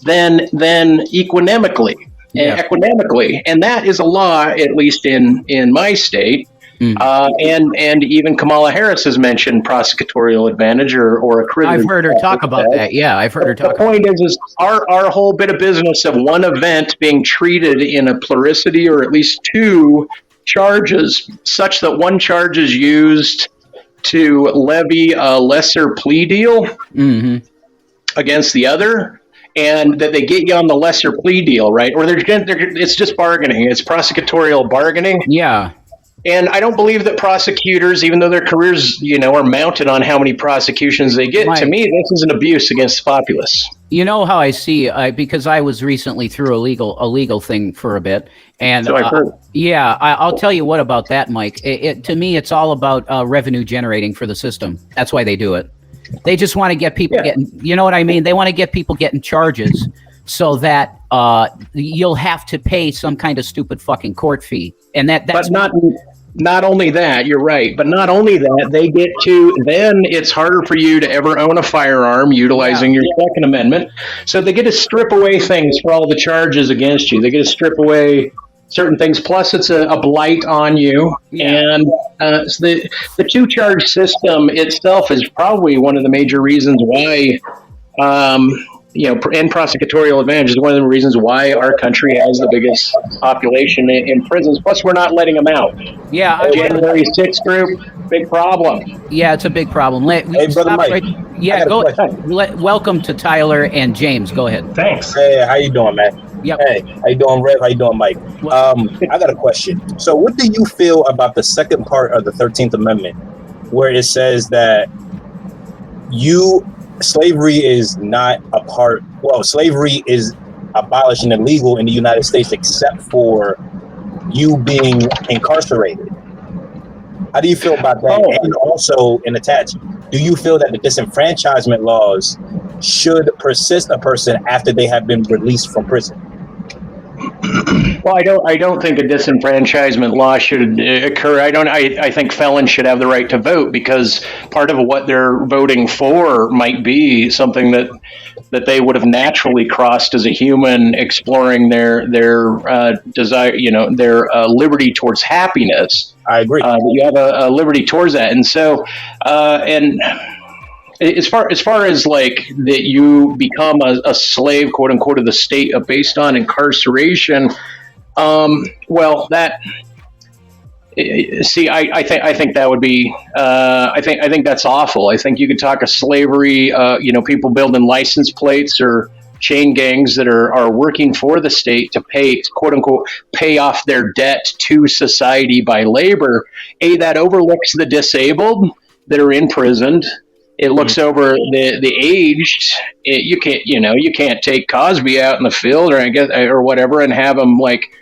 than equanimically. And that is a law, at least in my state. And even Kamala Harris has mentioned prosecutorial advantage or accredited. I've heard her talk about that. Yeah, I've heard her talk. The point is our whole bit of business of one event being treated in a pluricity or at least 2 charges, such that one charge is used to levy a lesser plea deal against the other, and that they get you on the lesser plea deal, right? Or it's just bargaining. It's prosecutorial bargaining. Yeah. And I don't believe that prosecutors, even though their careers, are mounted on how many prosecutions they get, to me, this is an abuse against the populace. You know how I see, because I was recently through a legal thing for a bit, and So I've heard. yeah, I'll tell you what about that, Mike. To me, it's all about revenue generating for the system. That's why they do it. They just want to get people getting, you know what I mean? They want to get people getting charges so that you'll have to pay some kind of stupid fucking court fee, and that's Not only that, you're right, but not only that, they get to, then it's harder for you to ever own a firearm utilizing your Second Amendment. So they get to strip away things for all the charges against you. They get to strip away certain things. Plus, it's a blight on you. Yeah. And so the two-charge system itself is probably one of the major reasons why and prosecutorial advantage is one of the reasons why our country has the biggest population in prisons. Plus, we're not letting them out. Yeah, January 6th group, big problem. Yeah, it's a big problem. Hey, brother Mike. Yeah, go ahead. Welcome to Tyler and James. Go ahead. Thanks. Hey, how you doing, man? Yep. Hey, how you doing, Rev? How you doing, Mike? I got a question. So, what do you feel about the second part of the 13th Amendment, where it says that slavery is not a part, slavery is abolished and illegal in the United States except for you being incarcerated? How do you feel about that? And also, in attached, do you feel that the disenfranchisement laws should persist a person after they have been released from prison? Well, I don't think a disenfranchisement law should occur. I think felons should have the right to vote, because part of what they're voting for might be something that they would have naturally crossed as a human, exploring their desire, their liberty towards happiness. I agree. You have a liberty towards that, and so and. As far as like that you become a slave, quote unquote, of the state based on incarceration, I think that would be I think that's awful. I think you could talk of slavery, people building license plates or chain gangs that are working for the state to pay, quote unquote, pay off their debt to society by labor. That overlooks the disabled that are imprisoned. It looks over the aged. You can't take Cosby out in the field or whatever and have him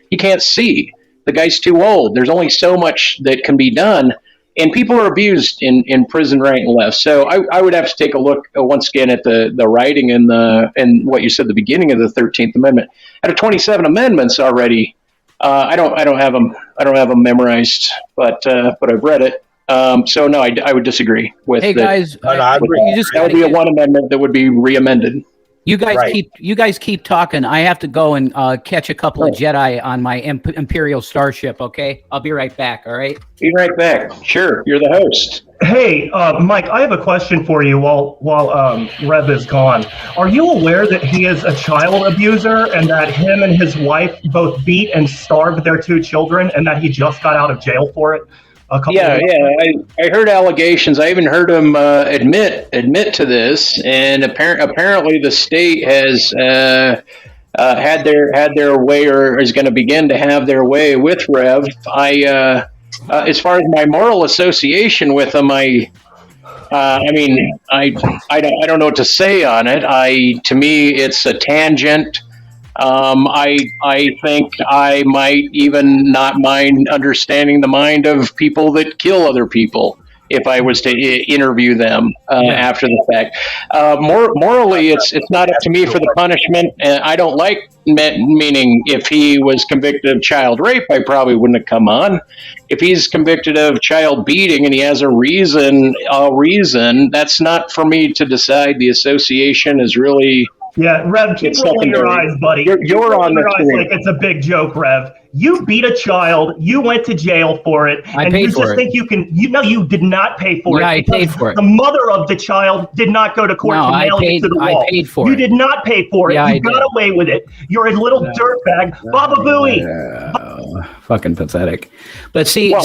he can't see. The guy's too old. There's only so much that can be done, and people are abused in prison right and left. So I would have to take a look once again at the writing and what you said at the beginning of the 13th Amendment. Out of 27 amendments already, I don't have them memorized, but I've read it. So no, I would disagree with. Hey guys, that would be a one amendment that would be re-amended. You guys keep talking. I have to go and catch a couple of Jedi on my Imperial starship. Okay, I'll be right back. All right. Be right back. Sure, you're the host. Hey, Mike, I have a question for you while Rev is gone. Are you aware that he is a child abuser and that him and his wife both beat and starved their two children, and that he just got out of jail for it? I heard allegations. I even heard him admit to this, and apparently the state has had their way, or is going to begin to have their way with Rev. As far as my moral association with him, I don't know what to say on it. To me, it's a tangent. I think I might even not mind understanding the mind of people that kill other people if I was to interview them after the fact. Morally, it's not up to me for the punishment. I don't like, meaning if he was convicted of child rape, I probably wouldn't have come on. If he's convicted of child beating and he has a reason, that's not for me to decide. The association is really... Yeah, Rev, keep rolling your eyes, buddy. You're on the screen. Like it's a big joke, Rev. You beat a child. You went to jail for it. I paid for it. Think you can? You did not pay for it. Yeah, I paid for it. The mother of the child did not go to court to nail it to the wall. I paid for it. You did not pay for it. Yeah, you got away with it. You're a little dirtbag. Baba Booey. Fucking pathetic. But see,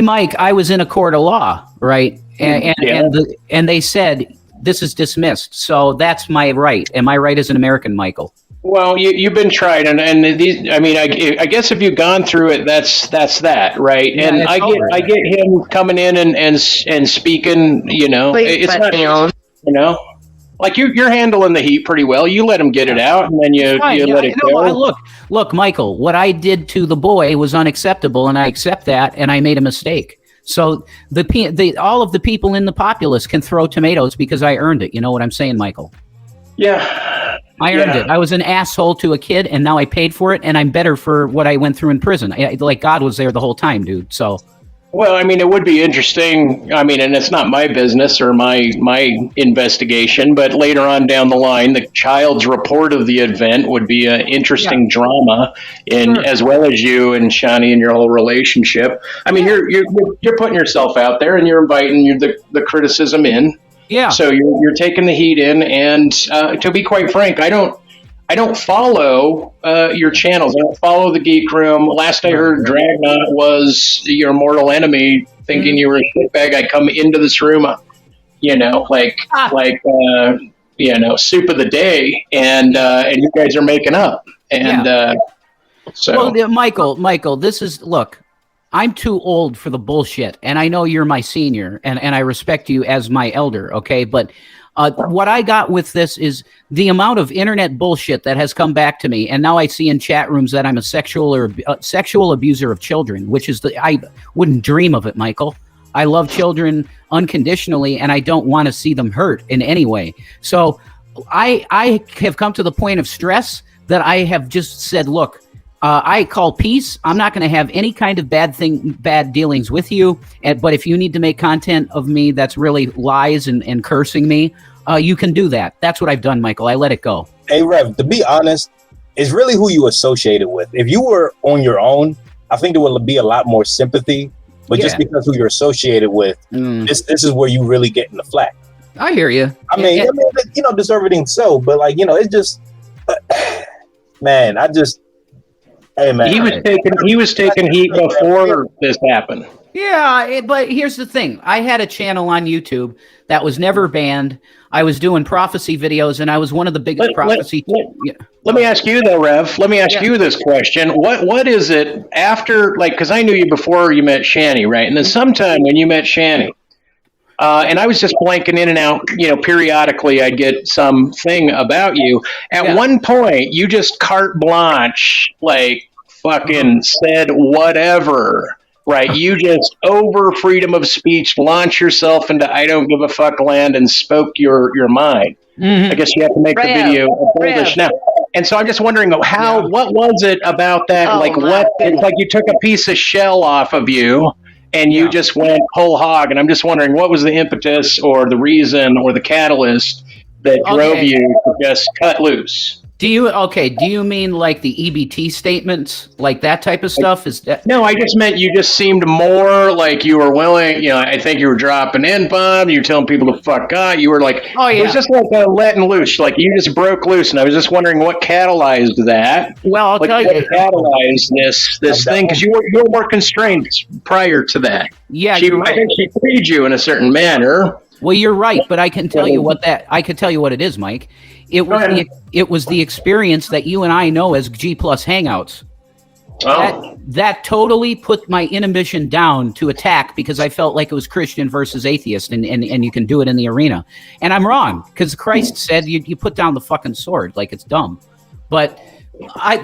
Mike, I was in a court of law, right? And they said, this is dismissed. So that's my right. Am I right as an American, Michael? Well, you've been tried, and these. I mean, I guess if you've gone through it, that's that, right? Yeah, And it's over. I get him coming in and speaking. You know, Please it's put not. me on. You know, like you're handling the heat pretty well. You let him get it out, and then you Fine, yeah, let it no, go. look, Michael. What I did to the boy was unacceptable, and I accept that. And I made a mistake. So all of the people in the populace can throw tomatoes because I earned it. You know what I'm saying, Michael? Yeah. I earned it. I was an asshole to a kid, and now I paid for it, and I'm better for what I went through in prison. Like God was there the whole time, dude. So. Well, I mean, it would be interesting. I mean, and it's not my business or my investigation, but later on down the line, the child's report of the event would be an interesting drama, as well as you and Shani and your whole relationship. I mean, you're putting yourself out there, and you're inviting the criticism in. Yeah. So you're taking the heat in, and to be quite frank, I don't follow your channels. I don't follow the Geek Room. Last I heard, Dragnot was your mortal enemy, thinking you were a shitbag. I come into this room, you know, soup of the day, and you guys are making up. And so, well, Michael, this is look. I'm too old for the bullshit, and I know you're my senior, and I respect you as my elder, okay? But what I got with this is the amount of internet bullshit that has come back to me, and now I see in chat rooms that I'm a sexual abuser of children, which is I wouldn't dream of it, Michael. I love children unconditionally, and I don't want to see them hurt in any way. So I have come to the point of stress that I have just said, look, I call peace. I'm not going to have any kind of bad dealings with you. But if you need to make content of me that's really lies and cursing me, you can do that. That's what I've done, Michael. I let it go. Hey, Rev, to be honest, it's really who you associated with. If you were on your own, I think there would be a lot more sympathy. But just because who you're associated with, this is where you really get in the flack. I hear you. I mean, you know, deservedly so. But like, you know, it's just, man, hey, man. He was taking heat before this happened. Yeah, but here's the thing. I had a channel on YouTube that was never banned. I was doing prophecy videos, and I was one of the biggest prophecy. Let me ask you though, Rev. Let me ask you this question. What is it after, like, because I knew you before you met Shani, right? And then sometime when you met Shani, and I was just blanking in and out, you know, periodically I'd get something about you. At one point, you just carte blanche, like, fucking said whatever, right? You just, over freedom of speech, launch yourself into I don't give a fuck land and spoke your mind. I guess you have to make the video boldish now. And so I'm just wondering what was it about that? It's like you took a piece of shell off of you and you just went whole hog. And I'm just wondering, what was the impetus or the reason or the catalyst that drove you to just cut loose? Do you mean like the EBT statements, like that type of stuff? No, I just meant you just seemed more like you were willing. You know, I think you were dropping N-bombs. You were telling people to fuck God. You were like, it was just like letting loose. Like you just broke loose. And I was just wondering what catalyzed that. Well, I'll tell you. What catalyzed this thing? Because you were more constrained prior to that. Yeah, I think she freed you in a certain manner. Well, you're right, but I can tell you what it is, Mike. It was the experience that you and I know as G+ Hangouts. That totally put my inhibition down to attack because I felt like it was Christian versus atheist, and you can do it in the arena. And I'm wrong, because Christ said you put down the fucking sword, like it's dumb. But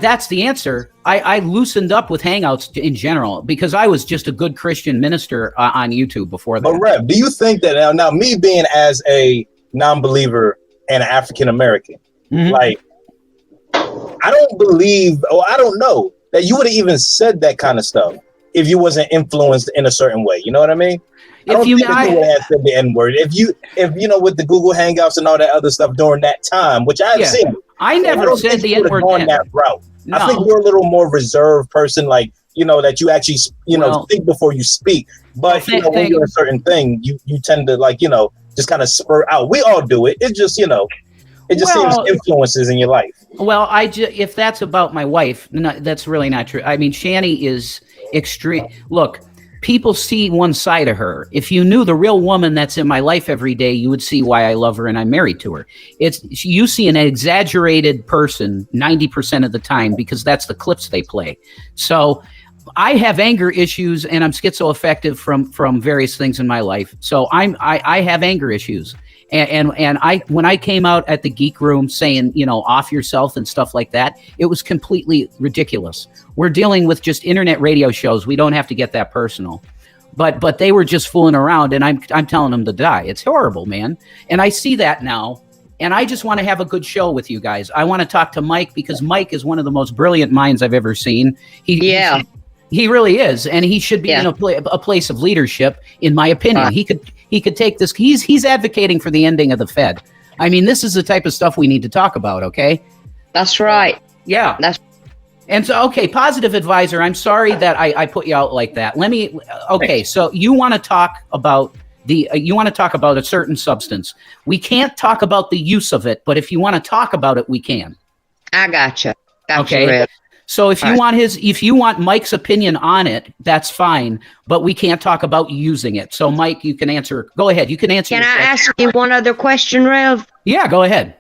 that's the answer. I loosened up with Hangouts in general because I was just a good Christian minister on YouTube before that. But Rev, do you think that now me being as a non-believer and an African American, like, I don't believe, or I don't know that you would have even said that kind of stuff if you wasn't influenced in a certain way. You know what I mean? I would have said the N-word if you know, with the Google Hangouts and all that other stuff during that time, which I've seen. I never said the N-word on that route. No. I think you're a little more reserved person, like, you know, that you actually, think before you speak. But when you're a certain thing, you tend to, like, just kind of spur out. We all do it. It's just, it just seems influences in your life. Well, if that's about my wife, no, that's really not true. I mean, Shani is extreme. Look, people see one side of her. If you knew the real woman that's in my life every day, you would see why I love her and I'm married to her. You see an exaggerated person 90% of the time because that's the clips they play. So I have anger issues and I'm schizoaffective from various things in my life. So I have anger issues. And when I came out at the Geek Room saying, off yourself and stuff like that, it was completely ridiculous. We're dealing with just internet radio shows. We don't have to get that personal. But they were just fooling around, and I'm telling them to die. It's horrible, man. And I see that now, and I just want to have a good show with you guys. I want to talk to Mike because Mike is one of the most brilliant minds I've ever seen. He really is, and he should be in a place of leadership, in my opinion. He could take this. He's advocating for the ending of the Fed. I mean, this is the type of stuff we need to talk about. Okay, that's right. Yeah, and so positive advisor. I'm sorry that I put you out like that. So you want to talk about a certain substance. We can't talk about the use of it, but if you want to talk about it, we can. I gotcha. Okay. Red. So if you want Mike's opinion on it, that's fine, but we can't talk about using it. So Mike, you can answer. Go ahead. You can answer. Can I ask you one other question, Rev? Yeah, go ahead.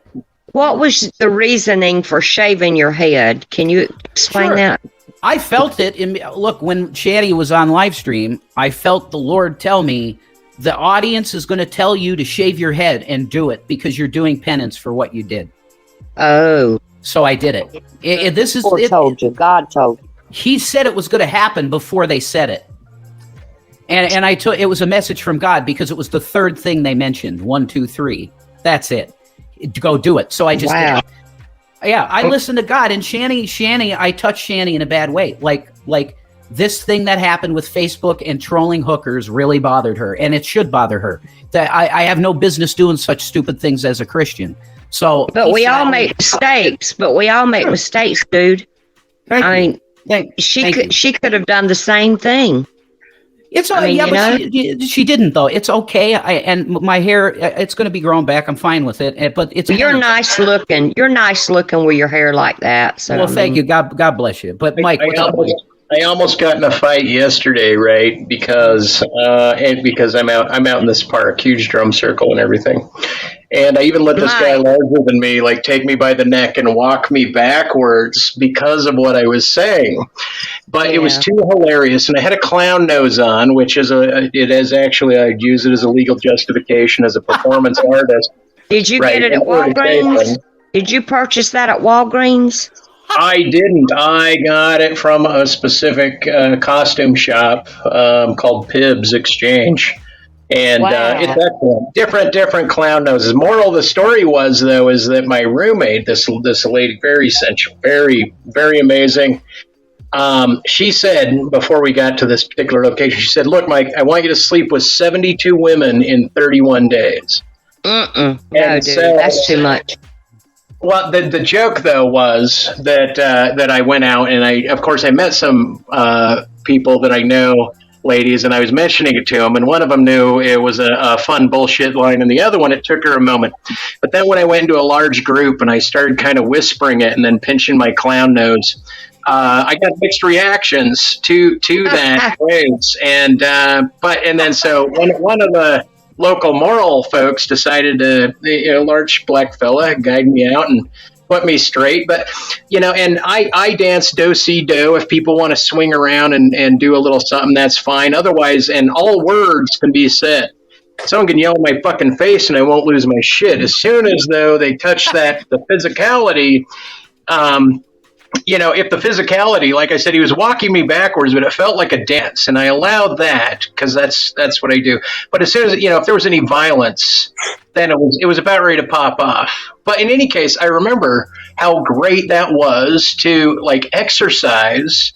What was the reasoning for shaving your head? Can you explain that? I felt it. Look, when Shaddy was on Livestream, I felt the Lord tell me the audience is going to tell you to shave your head and do it because you're doing penance for what you did. Oh. So I did it. God told you. He said it was going to happen before they said it. And it was a message from God because it was the third thing they mentioned. 1, 2, 3. That's it. Go do it. So I just did it. Yeah, I listened to God, and Shanny, I touched Shanny in a bad way. Like this thing that happened with Facebook and trolling hookers really bothered her, and it should bother her. That I have no business doing such stupid things as a Christian. So, but we all make mistakes. Dude. She could have done the same thing. It's but she didn't though. It's okay. And my hair, it's going to be growing back. I'm fine with it. But it's you're nice looking. You're nice looking with your hair like that. So well, thank you. God bless you. But Mike, I almost got in a fight yesterday, right? Because I'm out in this park, huge drum circle and everything. And I even let this guy larger than me take me by the neck and walk me backwards because of what I was saying. But it was too hilarious, and I had a clown nose on, which is I'd use it as a legal justification as a performance artist. Did you get it at Walgreens? Did you purchase that at Walgreens? I didn't. I got it from a specific costume shop called Pibbs Exchange. And it's excellent. Different clown noses. Moral of the story was, though, is that my roommate, this lady, very sensual, very, very amazing. She said, before we got to this particular location, she said, "Look, Mike, I want you to sleep with 72 women in 31 days." No, dude, that's too much. Well, the joke though was that I went out and I met some people that I know, ladies, and I was mentioning it to them, and one of them knew it was a fun bullshit line, and the other one, it took her a moment. But then when I went into a large group and I started kind of whispering it and then pinching my clown nose, I got mixed reactions to that phrase, and then so one of the local moral folks decided to, large black fella, guide me out and put me straight. But, and I dance do-si-do. If people want to swing around and do a little something, that's fine. Otherwise, and all words can be said. Someone can yell in my fucking face and I won't lose my shit. As soon as, though, they touch the physicality, if the physicality, like I said, he was walking me backwards, but it felt like a dance, and I allowed that because that's what I do. But as soon as, if there was any violence, then it was about ready to pop off. But in any case, I remember how great that was to exercise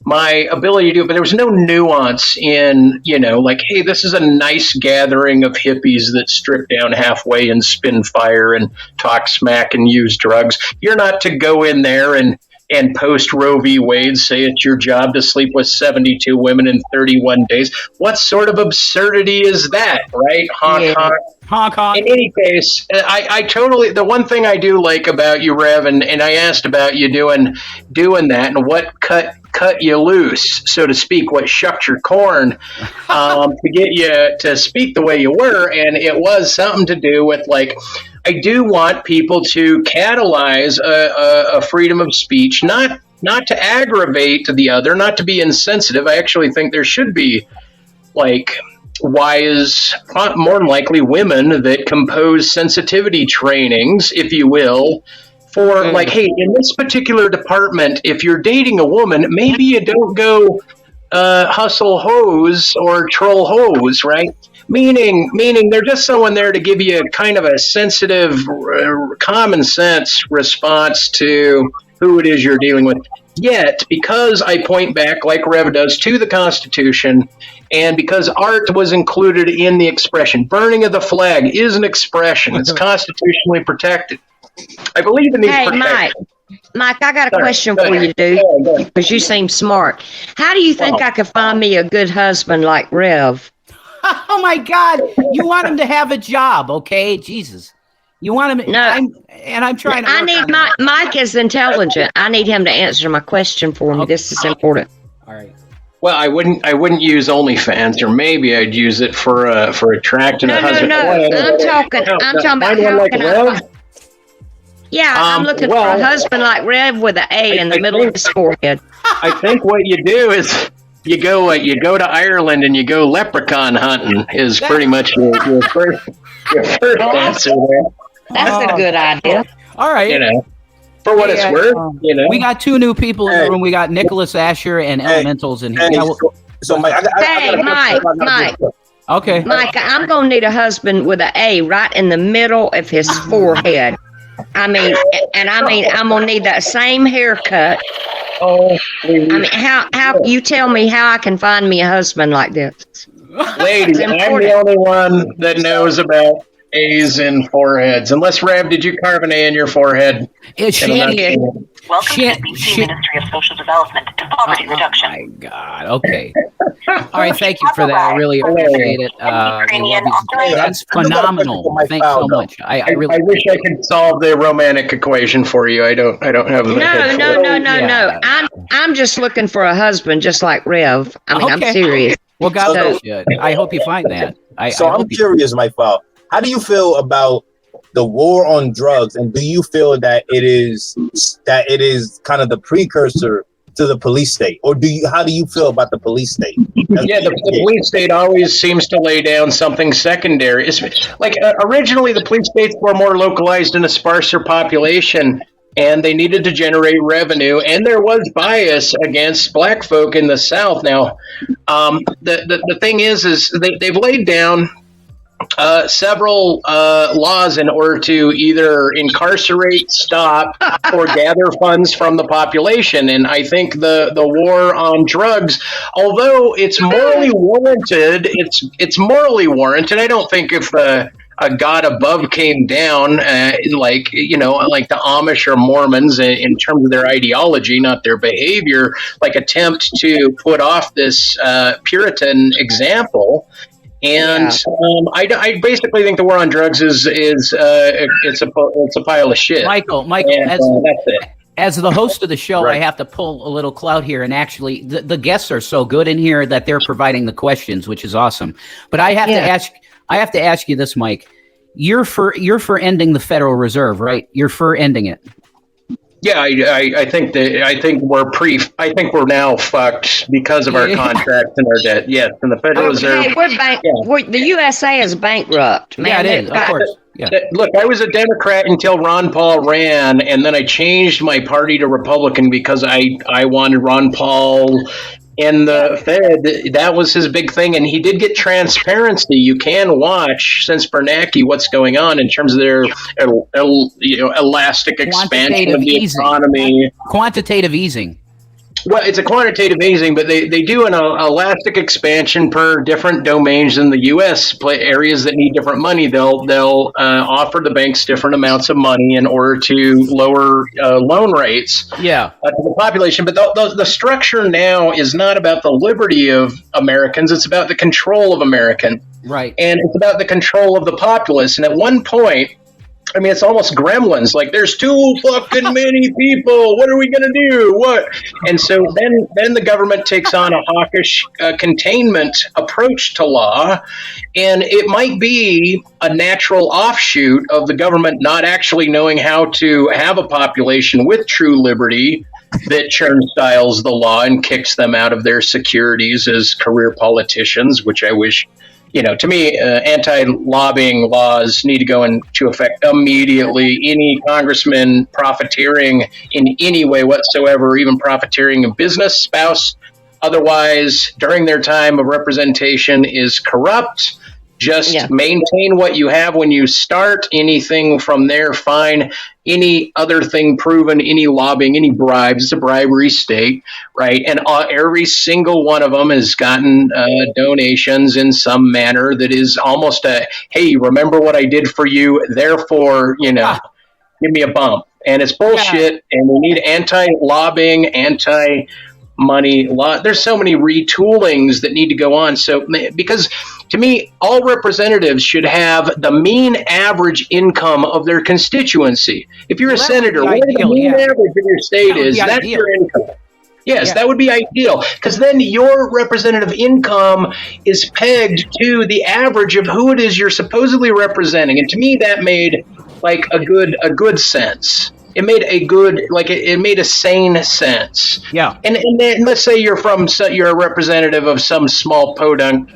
my ability to do it, but there was no nuance in, hey, this is a nice gathering of hippies that strip down halfway and spin fire and talk smack and use drugs. You're not to go in there and post Roe v. Wade, say it's your job to sleep with 72 women in 31 days. What sort of absurdity is that, right? Honk, honk. In any case, I totally, the one thing I do like about you, Rev, and I asked about you doing that and what cut cut you loose, so to speak, what shucked your corn, to get you to speak the way you were. And it was something to do with, like, I do want people to catalyze a freedom of speech, not to aggravate the other, not to be insensitive. I actually think there should be, like, wise, more than likely women that compose sensitivity trainings, if you will, for like, hey, in this particular department, if you're dating a woman, maybe you don't go hustle hoes or troll hoes, right? Meaning there's just someone there to give you kind of a sensitive, common sense response to who it is you're dealing with. Yet, because I point back, like Rev does, to the Constitution, and because art was included in the expression, burning of the flag is an expression. It's constitutionally protected. I believe in these protections. Mike, I got a question for you, dude, because you seem smart. How do you think I could find me a good husband like Rev? Oh my God! You want him to have a job, okay? Jesus, you want him? No, I'm trying to. I need Mike is intelligent. I need him to answer my question for me. Okay. This is important. All right. Well, I wouldn't use OnlyFans, or maybe I'd use it for attracting a husband. No. I'm talking about how can I? Yeah, I'm looking for a husband like Rev with an A in the middle of his forehead. I think what you do is you go to Ireland and you go leprechaun hunting is pretty much your first answer there. That's a good idea. All right. You know, for what it's worth, you know. We got 2 new people in the room. We got Nicholas Asher and Elementals in here. So Mike, Mike. Okay. Mike, I'm going to need a husband with an A right in the middle of his forehead. I'm going to need that same haircut. Oh, how you tell me how I can find me a husband like this? Lady, I'm the only one that knows about A's in foreheads. Unless, Rev, did you carve an A in your forehead? Shanny. Welcome to the BC Ministry of Social Development and Poverty Reduction. Oh my God. Okay. All right. Thank you for that. I really appreciate it. That's phenomenal. Thanks so much. I wish I could solve the romantic equation for you. I don't have the head for it. No. I'm just looking for a husband, just like Rev. I'm serious. Well, God bless you. I hope you find that. I'm curious, Mike. How do you feel about the war on drugs, and do you feel that it is kind of the precursor to the police state, or how do you feel about the police state? The police state always seems to lay down something secondary. It's like originally the police states were more localized in a sparser population, and they needed to generate revenue, and there was bias against black folk in the South. Now, the thing is they've laid down several laws in order to either incarcerate, stop, or gather funds from the population. And I think the war on drugs, although it's morally warranted, it's morally warranted. I don't think if a God above came down, like the Amish or Mormons in terms of their ideology, not their behavior, like attempt to put off this Puritan example. And I basically think the war on drugs is it's a pile of shit. Michael, and, that's it. As the host of the show, I have to pull a little clout here, and actually, the guests are so good in here that they're providing the questions, which is awesome. But I have to ask you this, Mike. You're for ending the Federal Reserve, right? You're for ending it. Yeah, I think we're now fucked because of our contracts and our debt. Yes, and the Federal Reserve. The USA is bankrupt, man. Yeah, it is, of course. Yeah. Look, I was a Democrat until Ron Paul ran, and then I changed my party to Republican because I wanted Ron Paul in the Fed. That was his big thing, and he did get transparency. You can watch, since Bernanke, what's going on in terms of their elastic expansion of the economy. Quantitative easing. Well, it's a quantitative easing, but they do an elastic expansion per different domains in the U.S. Areas that need different money, they'll offer the banks different amounts of money in order to lower loan rates to the population. But the structure now is not about the liberty of Americans. It's about the control of Americans. Right. And it's about the control of the populace. And at one point, I mean, it's almost Gremlins. Like, there's too fucking many people. What are we gonna do? What? And so then the government takes on a hawkish containment approach to law, and it might be a natural offshoot of the government not actually knowing how to have a population with true liberty that turnstiles the law and kicks them out of their securities as career politicians, which I wish. To me, anti-lobbying laws need to go into effect immediately. Any congressman profiteering in any way whatsoever, even profiteering in business, spouse, otherwise, during their time of representation is corrupt. Just maintain what you have when you start. Anything from there, fine. Any other thing proven, any lobbying, any bribes, it's a bribery state, right? And every single one of them has gotten donations in some manner that is almost hey, remember what I did for you, therefore, give me a bump. And it's bullshit, and we need anti-lobbying, anti-money law. There's so many retoolings that need to go on. So, because to me, all representatives should have the mean average income of their constituency. If you're a senator, what the mean average of your state is, that's your income. Yes, that would be ideal, because then your representative income is pegged to the average of who it is you're supposedly representing. And to me, that made like a good sense. It made it made a sane sense. Yeah. And then let's say you're a representative of some small podunk,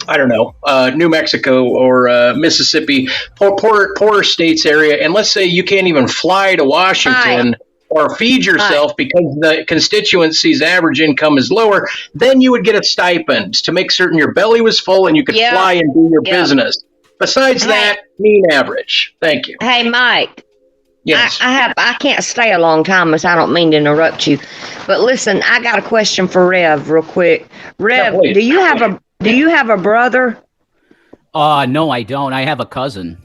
I don't know, New Mexico or Mississippi, poorer states area, and let's say you can't even fly to Washington or feed yourself because the constituency's average income is lower, then you would get a stipend to make certain your belly was full and you could fly and do your business. Besides that, mean average. Thank you. Hey, Mike. Yes. I can't stay a long time, as I don't mean to interrupt you. But listen, I got a question for Rev real quick. Rev, do you have a brother? No, I don't. I have a cousin.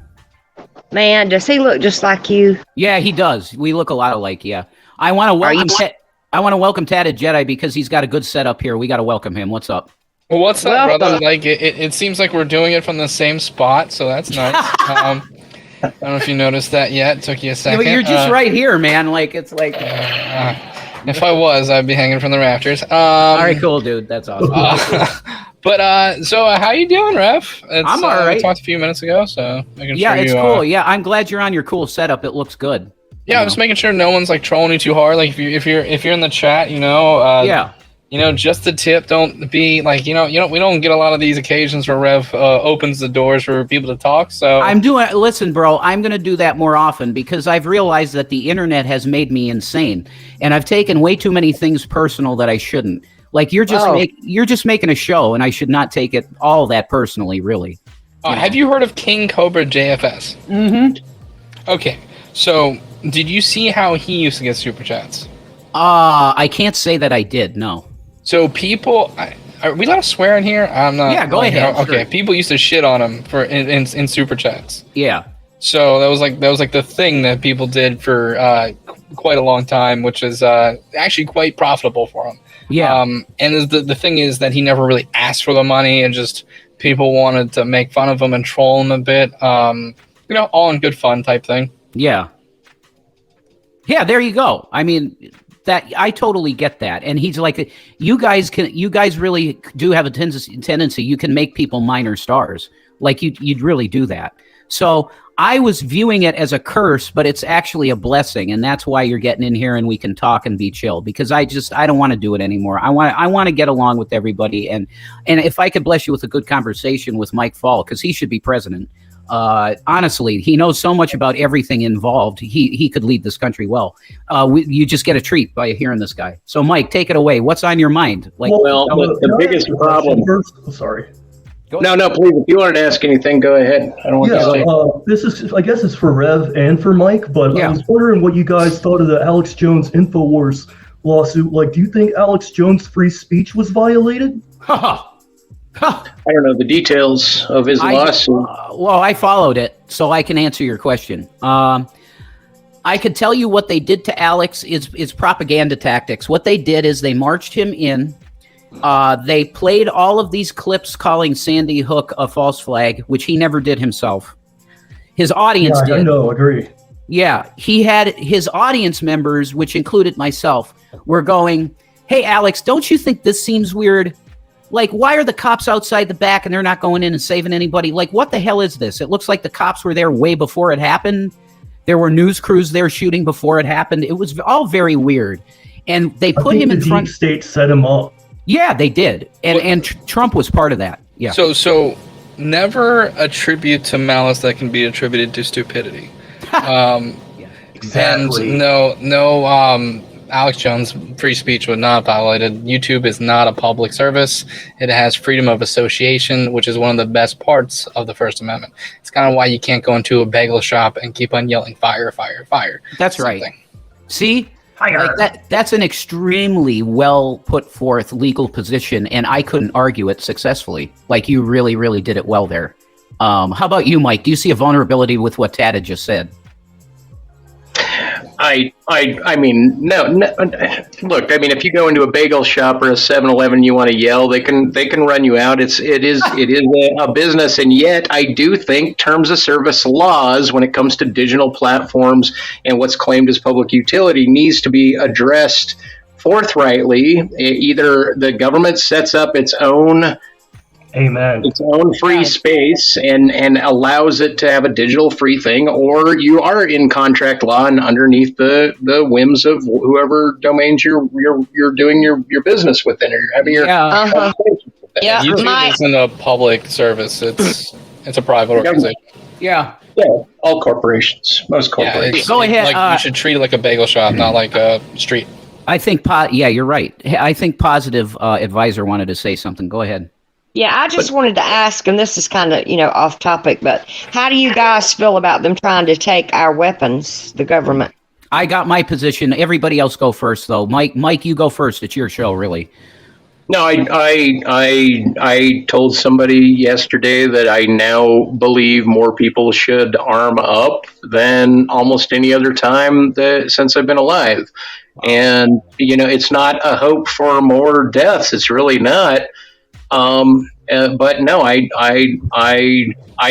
Man, does he look just like you? Yeah, he does. We look a lot alike, yeah. I want to welcome Tatted Jedi because he's got a good setup here. We got to welcome him. What's up? Well, what's up, brother? Like, it seems like we're doing it from the same spot, so that's nice. I don't know if you noticed that yet. It took you a second. You're just right here, man. Like, it's like... if I was, I'd be hanging from the rafters. All right, cool, dude. That's awesome. So how you doing, Ref? I'm all right. We talked a few minutes ago, so making sure it's cool. Yeah, I'm glad you're on your cool setup. It looks good. Yeah, I'm just making sure no one's like trolling you too hard. Like if you're in the chat, just a tip. Don't be like we don't get a lot of these occasions where Rev opens the doors for people to talk. So listen, bro, I'm going to do that more often because I've realized that the internet has made me insane, and I've taken way too many things personal that I shouldn't. Like you're just making a show, and I should not take it all that personally, really. Have you heard of King Cobra JFS? Mm-hmm. Okay, so did you see how he used to get super chats? I can't say that I did. No. So people, are we allowed to swear in here? I'm not. Yeah, go ahead. Okay, sure. People used to shit on him for in super chats. Yeah. So that was like the thing that people did for quite a long time, which is actually quite profitable for him. Yeah. And the thing is that he never really asked for the money, and just people wanted to make fun of him and troll him a bit. All in good fun type thing. Yeah. Yeah, there you go. I mean, that I totally get that. And he's like, you guys really do have a tendency. You can make people minor stars. Like you'd really do that. So I was viewing it as a curse, but it's actually a blessing, and that's why you're getting in here and we can talk and be chill. Because I don't want to do it anymore. I want to get along with everybody, and if I could bless you with a good conversation with Mike Fall, because he should be president. Honestly, he knows so much about everything involved. He could lead this country well. You just get a treat by hearing this guy. So, Mike, take it away. What's on your mind? The biggest problem. Sorry. No, please. If you wanted to ask anything, go ahead. I don't want to say. This is, I guess, it's for Rev and for Mike. But I was wondering what you guys thought of the Alex Jones InfoWars lawsuit. Like, do you think Alex Jones' free speech was violated? I don't know the details of his lawsuit. Well, I followed it, so I can answer your question. I could tell you what they did to Alex is propaganda tactics. What they did is they marched him in. They played all of these clips calling Sandy Hook a false flag, which he never did himself. His audience did. No, agree. Yeah, he had his audience members, which included myself, were going, "Hey, Alex, don't you think this seems weird? Like, why are the cops outside the back and they're not going in and saving anybody? Like, what the hell is this? It looks like the cops were there way before it happened. There were news crews there shooting before it happened. It was all very weird." And they put him in front. The deep state set him up. Yeah, they did. And Trump was part of that. Yeah. So never attribute to malice that can be attributed to stupidity. Exactly. And no, Alex Jones' free speech was not violated. YouTube is not a public service. It has freedom of association, which is one of the best parts of the First Amendment. It's kind of why you can't go into a bagel shop and keep on yelling fire, fire, fire. That's right. See? Like that's an extremely well put forth legal position, and I couldn't argue it successfully. Like, you really, really did it well there. How about you, Mike? Do you see a vulnerability with what Tad had just said? I mean, no. Look, I mean, if you go into a bagel shop or a 7-Eleven, you want to yell, they can run you out. It is a business, and yet I do think terms of service laws, when it comes to digital platforms and what's claimed as public utility, needs to be addressed forthrightly. Either the government sets up its own free space and allows it to have a digital free thing, or you are in contract law and underneath the whims of whoever domains you're doing your business within, or you're having your conversations within. Yeah, YouTube isn't a public service. It's a private organization. Yeah. Yeah, all corporations, most corporations. Go ahead. Like, you should treat it like a bagel shop, not like a street. I think, you're right. I think Positive Advisor wanted to say something. Go ahead. Yeah, I just wanted to ask, and this is kind of, off topic, but how do you guys feel about them trying to take our weapons, the government? I got my position. Everybody else go first, though. Mike, you go first. It's your show, really. No, I told somebody yesterday that I now believe more people should arm up than almost any other time since I've been alive. And, it's not a hope for more deaths. It's really not. But no, I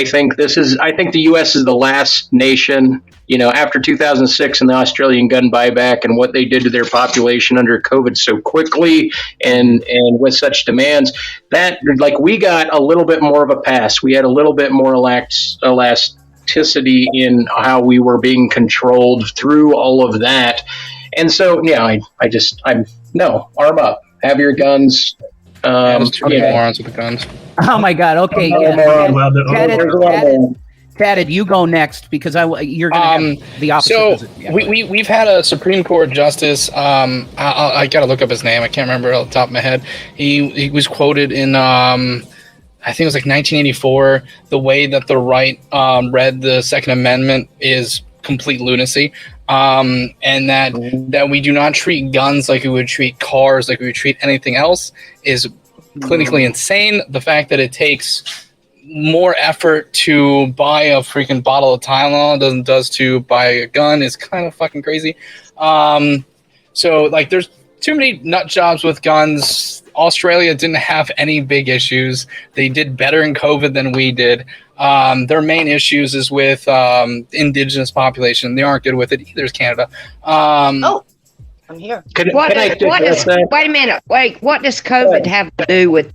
think the U.S. is the last nation, after 2006 and the Australian gun buyback and what they did to their population under COVID so quickly and with such demands, that we got a little bit more of a pass. We had a little bit more elasticity in how we were being controlled through all of that. And so, yeah, no, arm up, have your guns. Morons with the guns. Oh my God! Okay, Tatted, you go next because you're gonna have the opposite. So we've had a Supreme Court justice. I gotta look up his name. I can't remember off the top of my head. He was quoted in I think it was like 1984. The way that the right read the Second Amendment is complete lunacy. And that we do not treat guns like we would treat cars, like we would treat anything else, is clinically insane. The fact that it takes more effort to buy a freaking bottle of Tylenol than it does to buy a gun is kind of fucking crazy. So there's too many nut jobs with guns. Australia didn't have any big issues. They did better in COVID than we did. Their main issues is with indigenous population. They aren't good with it. Either is Canada. I'm here. Wait a minute. What does COVID have to do with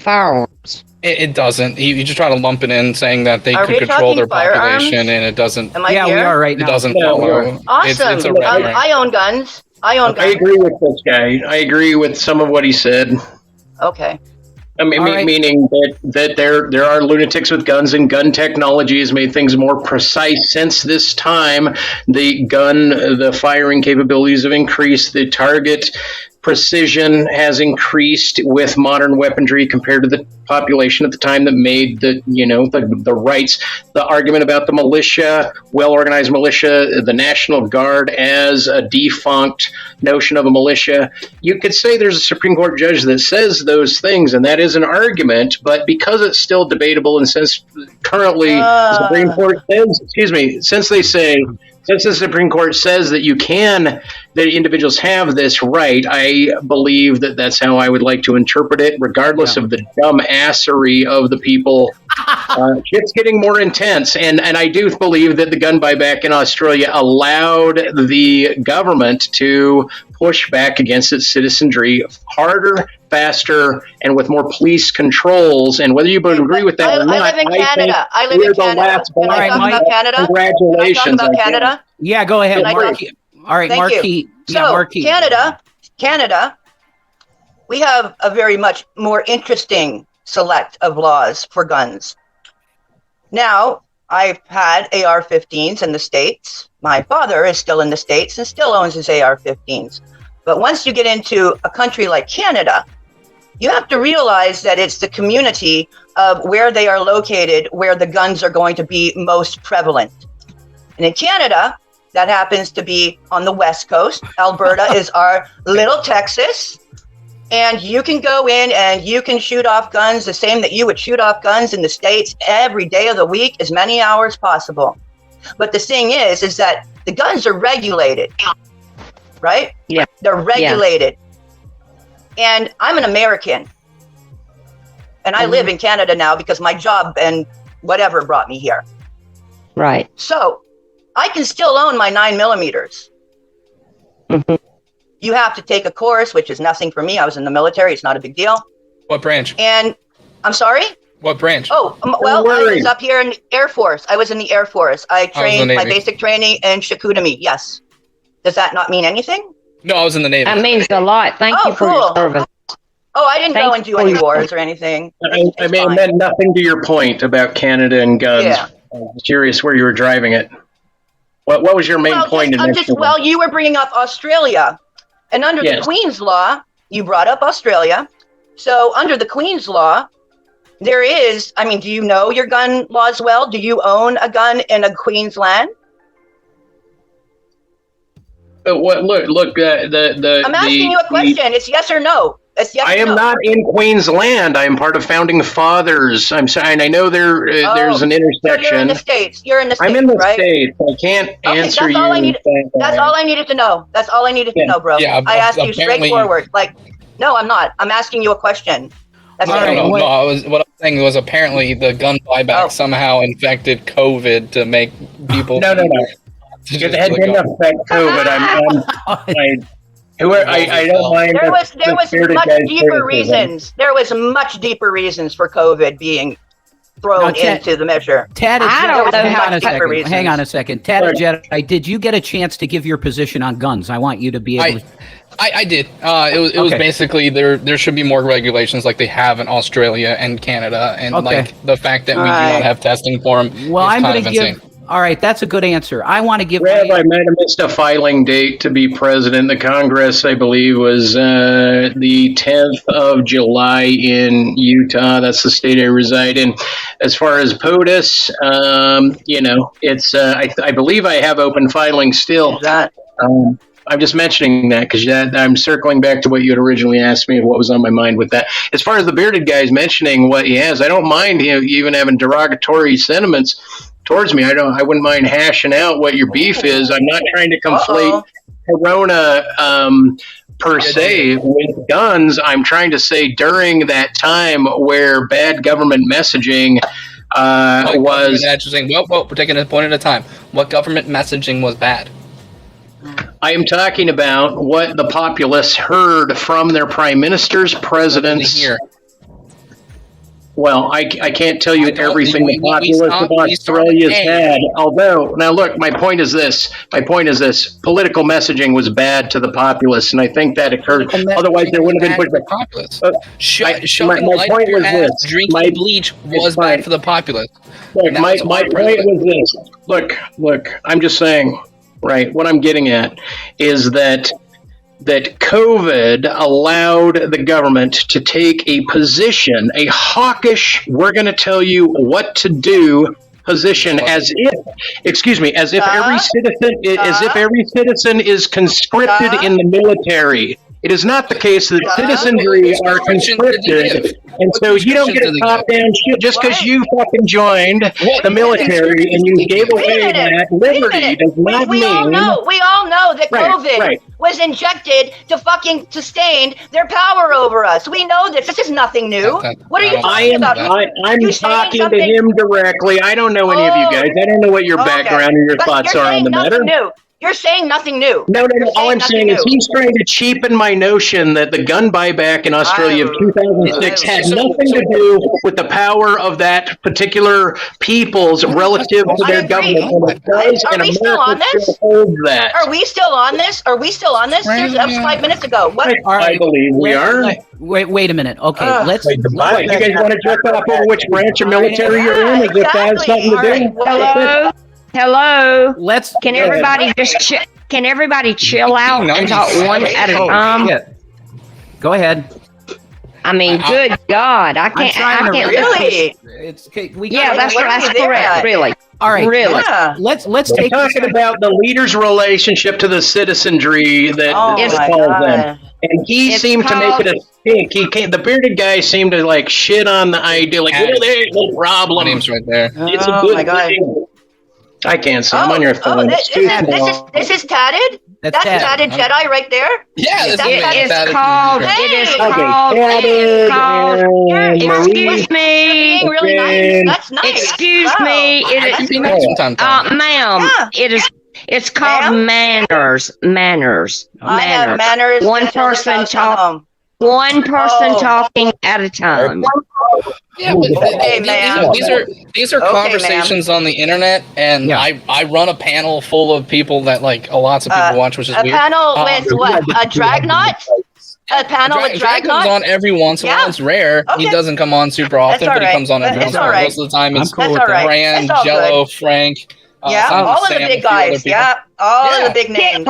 firearms? It doesn't. You just try to lump it in, saying that they could control their population, and it doesn't. Am I here? We are right now. It doesn't follow. Awesome. It's a red herring. I own guns. I agree with this guy. I agree with some of what he said. Okay. I mean, meaning that there are lunatics with guns, and gun technology has made things more precise since this time. The firing capabilities have increased. The target precision has increased with modern weaponry compared to the population at the time that made the rights. The argument about the militia, well-organized militia, the National Guard as a defunct notion of a militia. You could say there's a Supreme Court judge that says those things, and that is an argument, but because it's still debatable, and since currently the Supreme Court says, since the Supreme Court says that you can that individuals have this right. I believe that that's how I would like to interpret it, regardless of the dumbassery of the people. It's getting more intense, and I do believe that the gun buyback in Australia allowed the government to push back against its citizenry harder, faster, and with more police controls. And whether you would agree with that or not, I live in Canada. I live in Canada. Can I talk about Canada? Congratulations. Can I talk about Canada? Yeah, go ahead, Marquis. All right, Thank Marquis. you. Yeah, So, Marquis. Canada, we have a very much more interesting select of laws for guns. Now, I've had AR-15s in the States. My father is still in the States and still owns his AR-15s. But once you get into a country like Canada, you have to realize that it's the community of where they are located, where the guns are going to be most prevalent. And in Canada, that happens to be on the West Coast. Alberta is our little Texas. And you can go in and you can shoot off guns the same that you would shoot off guns in the States every day of the week, as many hours possible. But the thing is that the guns are regulated, right? Yeah. They're regulated. Yeah. And I'm an American. And I live in Canada now because my job and whatever brought me here. Right. So I can still own my 9mm. Mm-hmm. You have to take a course, which is nothing for me. I was in the military. It's not a big deal. What branch? And I'm sorry? What branch? Oh, well, I was up here in the Air Force. I was in the Air Force. I trained my basic training in Chicoutimi. Yes. Does that not mean anything? No, I was in the Navy. That means a lot. Thank you for your service. Oh, I didn't go and do any wars or anything. I mean, it meant nothing to your point about Canada and guns. Yeah. I was curious where you were driving it. What was your main point? Well, you were bringing up Australia. And under the Queen's Law, you brought up Australia. So under the Queen's Law, there is, I mean, do you know your gun laws well? Do you own a gun in a Queen's land? Look, I'm asking you a question. It's yes or no. It's yes I am not in Queen's Land. I am part of Founding Fathers. I'm sorry, and I know there's an intersection. So you're in the States. You're in the States, I'm in the right? States. I can't answer you. That's all I needed to know. That's all I needed to know, bro. Yeah, I asked you straightforward. Like, no, I'm not. I'm asking you a question. That's what I was saying was apparently the gun buyback somehow infected COVID to make people. No. It didn't affect COVID. I don't mind. There was much deeper reasons. There was much deeper reasons for COVID being thrown into the measure. Hang on a second. Tad Jedi, did you get a chance to give your position on guns? I want you to be able to. I did. It was basically there should be more regulations like they have in Australia and Canada, and like the fact that we do not have testing for them. Well, I'm going to give. All right, that's a good answer. I want to give. I might have missed a filing date to be president. The Congress, I believe, was the 10th of July in Utah. That's the state I reside in. As far as POTUS, it's. I believe I have open filing still. I'm just mentioning that because I'm circling back to what you had originally asked me of what was on my mind with that. As far as the bearded guy's mentioning what he has, I don't mind even having derogatory sentiments towards me. I wouldn't mind hashing out what your beef is. I'm not trying to conflate Corona per se with guns. I'm trying to say during that time where bad government messaging was. We're taking it point at a time. What government messaging was bad? I am talking about what the populace heard from their prime ministers, presidents. Well, I can't tell you everything the populace of Australia's had. Although, now look, my point is this. Political messaging was bad to the populace, and I think that occurred. Otherwise, there wouldn't have been pushback. My point was this. Drinking bleach was bad for the populace. Look, my point was this. Look, I'm just saying, right, what I'm getting at is that COVID allowed the government to take a position, a hawkish, we're going to tell you what to do position, as if every citizen is conscripted in the military. It is not the case that citizenry are conscripted, and so you don't get a top-down shit just because you fucking joined the military and you gave away that liberty does not mean... We all know that COVID was injected to fucking sustain their power over us. We know this. This is nothing new. What are you talking about? I'm talking to him directly. I don't know any of you guys. I don't know what your background or your thoughts are on the matter. You're saying nothing new. No. All I'm saying is he's trying to cheapen my notion that the gun buyback in Australia of 2006 had nothing to do with the power of that particular people's relative to their government. Are we still on this? Are we still on this? That was 5 minutes ago. What? I believe we are. Wait a minute. Okay, let's. You guys want to jerk off over which branch of military you're in? As if that has something to do? Hello. Let's. Can everybody chill out and talk one at a time? Go ahead. I mean, good God, I can't really. That's correct. Really. All right. Really. Let's We're take talking about the leader's relationship to the citizenry that is called them. And he seemed to make it a stink. The bearded guy seemed to like shit on the idea, like, there's no problem. Name's right there. It's a good thing. I can't see. I'm on your phone. This is Tatted? That's Tatted Jedi right there? Yeah, it is called. Excuse me. Really nice. That's nice. Excuse me. Ma'am. It's called manners. Manners. I have manners. One person talking at a time. Yeah, but these are conversations on the internet, and I run a panel full of people that lots of people watch, which is weird. A panel with what? A Dragnot? A panel with Dragnot? comes on every once in a while. It's rare. He doesn't come on super often, but he comes on every once in a while. Most of the time, it's Fran, Jello, Frank. All of the big guys. All of the big names.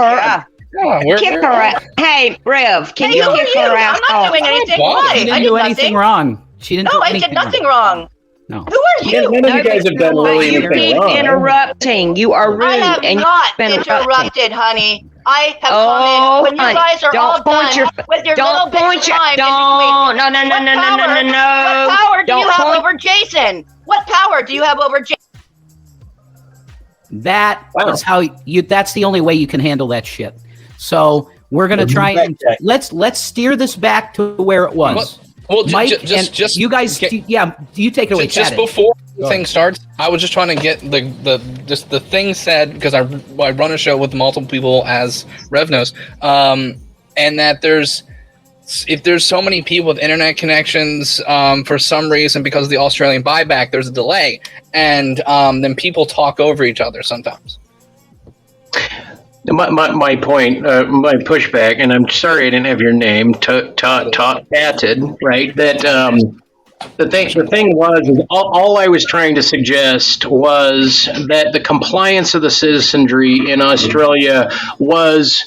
Kick her out. Hey, Rev, can you kick her out? I'm not doing anything. Why? She didn't do anything wrong. She didn't. No, I did nothing wrong. No. Who are you? None of you guys have done really anything wrong. You keep interrupting. You are rude. I have not interrupted, honey. I have commented when you guys are all done with your little bit of time. No. What power do you have over Jason? What power do you have over Jason? That's how you. That's the only way you can handle that shit. So we're gonna try and let's steer this back to where it was. Well, Mike, just you guys, you take it away. Just before the thing starts, I was just trying to get the thing said, because I run a show with multiple people, as Rev knows, and that if there's so many people with internet connections, for some reason, because of the Australian buyback, there's a delay, and then people talk over each other sometimes. My point, my pushback, and I'm sorry I didn't have your name, Tatted, right? That the thing was, all I was trying to suggest was that the compliance of the citizenry in Australia was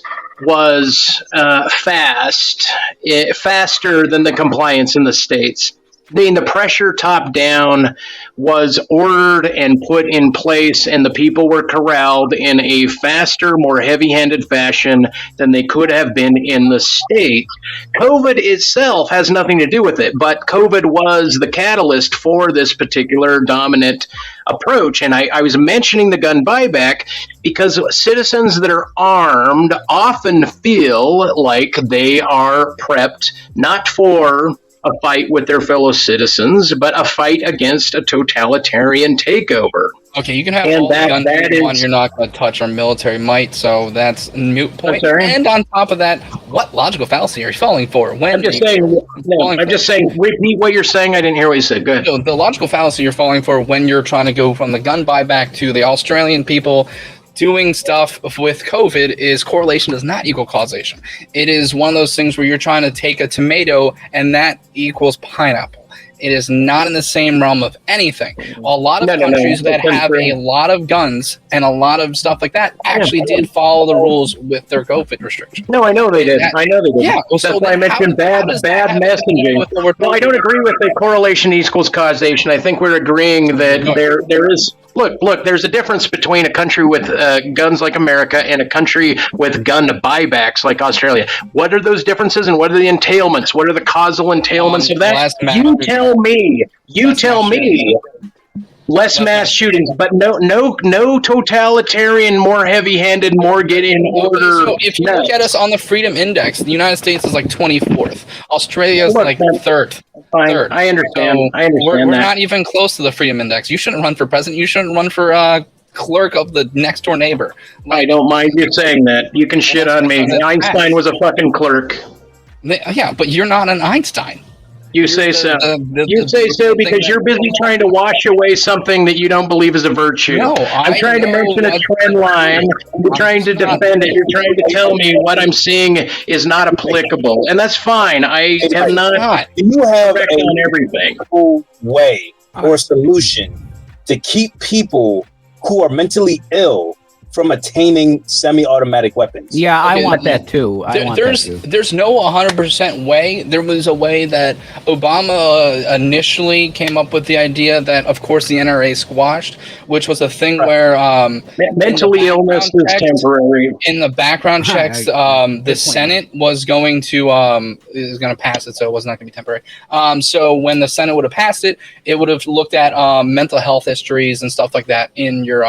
faster than the compliance in the States. The pressure top down was ordered and put in place, and the people were corralled in a faster, more heavy-handed fashion than they could have been in the States. COVID itself has nothing to do with it, but COVID was the catalyst for this particular dominant approach. And I was mentioning the gun buyback because citizens that are armed often feel like they are prepped not for a fight with their fellow citizens, but a fight against a totalitarian takeover. Okay, you can have all the guns you want, you're not going to touch our military might, so that's a moot point. And on top of that, what logical fallacy are you falling for? I'm just saying, repeat what you're saying. I didn't hear what you said. Good. So the logical fallacy you're falling for when you're trying to go from the gun buyback to the Australian people doing stuff with COVID is correlation does not equal causation. It is one of those things where you're trying to take a tomato and that equals pineapple. It is not in the same realm of anything. A lot of countries that have a lot of guns and a lot of stuff like that actually did follow the rules with their COVID restrictions. No, I know they did. Yeah, that's why I mentioned bad messaging. Well, I don't agree with the correlation equals causation. I think we're agreeing that there is. Look, there's a difference between a country with guns like America and a country with gun buybacks like Australia. What are those differences and what are the entailments? What are the causal entailments of that? You tell me. Less mass shootings, but no totalitarian, more heavy-handed, more get in order. So if you look at us on the Freedom Index, the United States is like 24th. Australia is like third. Fine. I understand. So we're not even close to the Freedom Index. You shouldn't run for president. You shouldn't run for clerk of the next door neighbor. I don't mind you saying that. You can shit on me. Einstein was a fucking clerk. Yeah, but you're not an Einstein. You say so. You say so because you're busy trying to wash away something that you don't believe is a virtue. No, I'm trying to mention a trend line. You're trying to defend it. You're trying to tell me what I'm seeing is not applicable, and that's fine. I am not. Do you have on everything way or solution to keep people who are mentally ill from attaining semi-automatic weapons? Yeah, I want that too. There's no 100% way. There was a way that Obama initially came up with the idea that, of course, the NRA squashed, which was a thing where mentally illness is temporary. In the background checks, the Senate was going to pass it, so it was not going to be temporary. So when the Senate would have passed it, it would have looked at mental health histories and stuff like that in your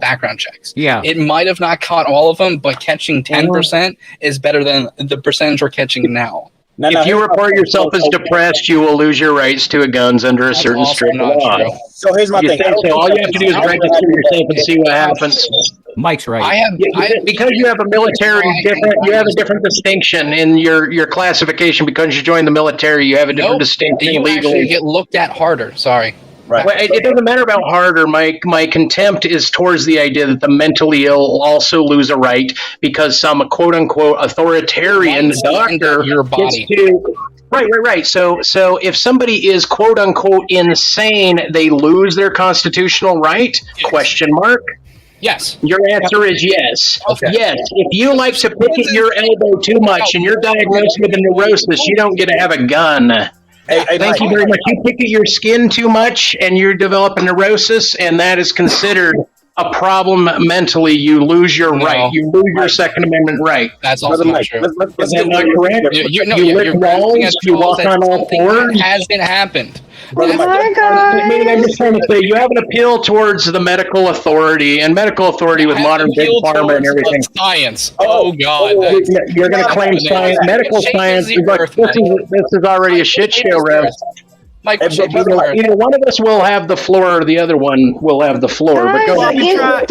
background checks. Yeah. It might have not caught all of them, but catching 10% is better than the percentage we're catching now. If you report yourself as depressed, you will lose your rights to guns under a certain strict law. So here's my thing. So all you have to do is register yourself and see what happens. Mike's right. Because you have a military you have a different distinction in your classification. Because you joined the military, you have a different distinction you legally. Actually get looked at harder. Sorry. Right. Well, it doesn't matter about harder. My contempt is towards the idea that the mentally ill also lose a right because some quote unquote authoritarian doctor gets to. Right. So if somebody is quote unquote insane, they lose their constitutional right? Question mark. Yes. Your answer is yes. Okay. Yes. If you like to pick at your elbow too much and you're diagnosed with a neurosis, you don't get to have a gun. Thank you very much. You pick at your skin too much and you develop a neurosis, and that is considered a problem mentally. You lose your right. You lose your Second Amendment right. That's also not true. Is that not correct? You lick walls, you walk on all fours. Hasn't happened. I'm just trying to say, you have an appeal towards the medical authority and medical authority with modern big pharma and everything. Science. Oh God. You're going to claim science, medical science. This is already a shit show, Rev. Mike, either one of us will have the floor, or the other one will have the floor. But go ahead.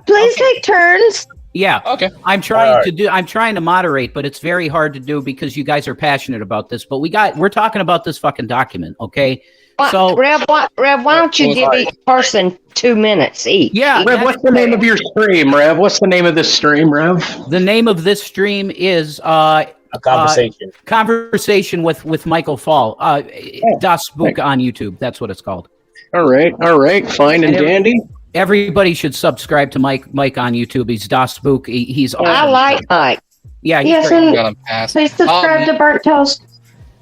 Please take turns. Yeah. Okay. I'm trying to moderate, but it's very hard to do because you guys are passionate about this. But we're talking about this fucking document, okay? So Rev, why don't you give each person 2 minutes each? Yeah. Rev, what's the name of your stream, Rev? What's the name of this stream, Rev? The name of this stream is a conversation. Conversation with Michael Fall. Das Book on YouTube. That's what it's called. All right. Fine and dandy. Everybody should subscribe to Mike on YouTube. He's Das Book. He's awesome. I like Mike. Yeah. Yes, and please subscribe to Burnt Toast.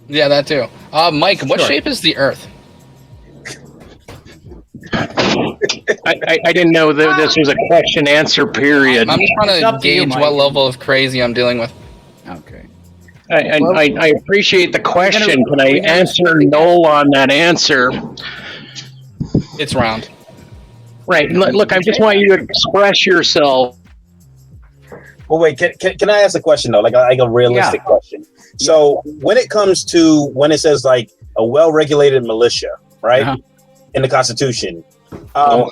Yeah, that too. Mike, what shape is the Earth? I didn't know that this was a question-answer period. I'm just trying to gauge what level of crazy I'm dealing with. Okay. I appreciate the question. Can I answer no on that answer? It's round. Right. Look, I just want you to express yourself. Well, wait. Can I ask a question though? Like a realistic question. So when it comes to when it says like a well-regulated militia, right, in the Constitution,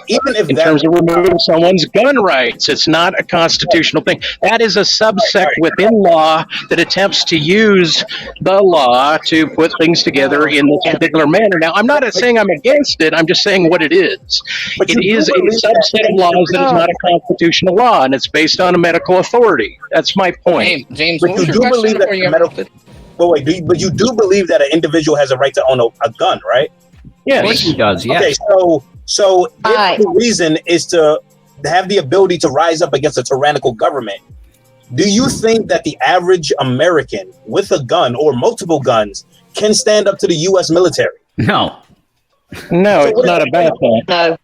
even if in terms of removing someone's gun rights, it's not a constitutional thing. That is a subsect within law that attempts to use the law to put things together in this particular manner. Now, I'm not saying I'm against it. I'm just saying what it is. It is a subset of laws that is not a constitutional law, and it's based on a medical authority. That's my point. James, what was your question before you But wait, but you do believe that an individual has a right to own a gun, right? Yes. Of course he does, yes. Okay, so if the reason is to have the ability to rise up against a tyrannical government, do you think that the average American with a gun or multiple guns can stand up to the U.S. military? No. No, it's not a bad thing. No.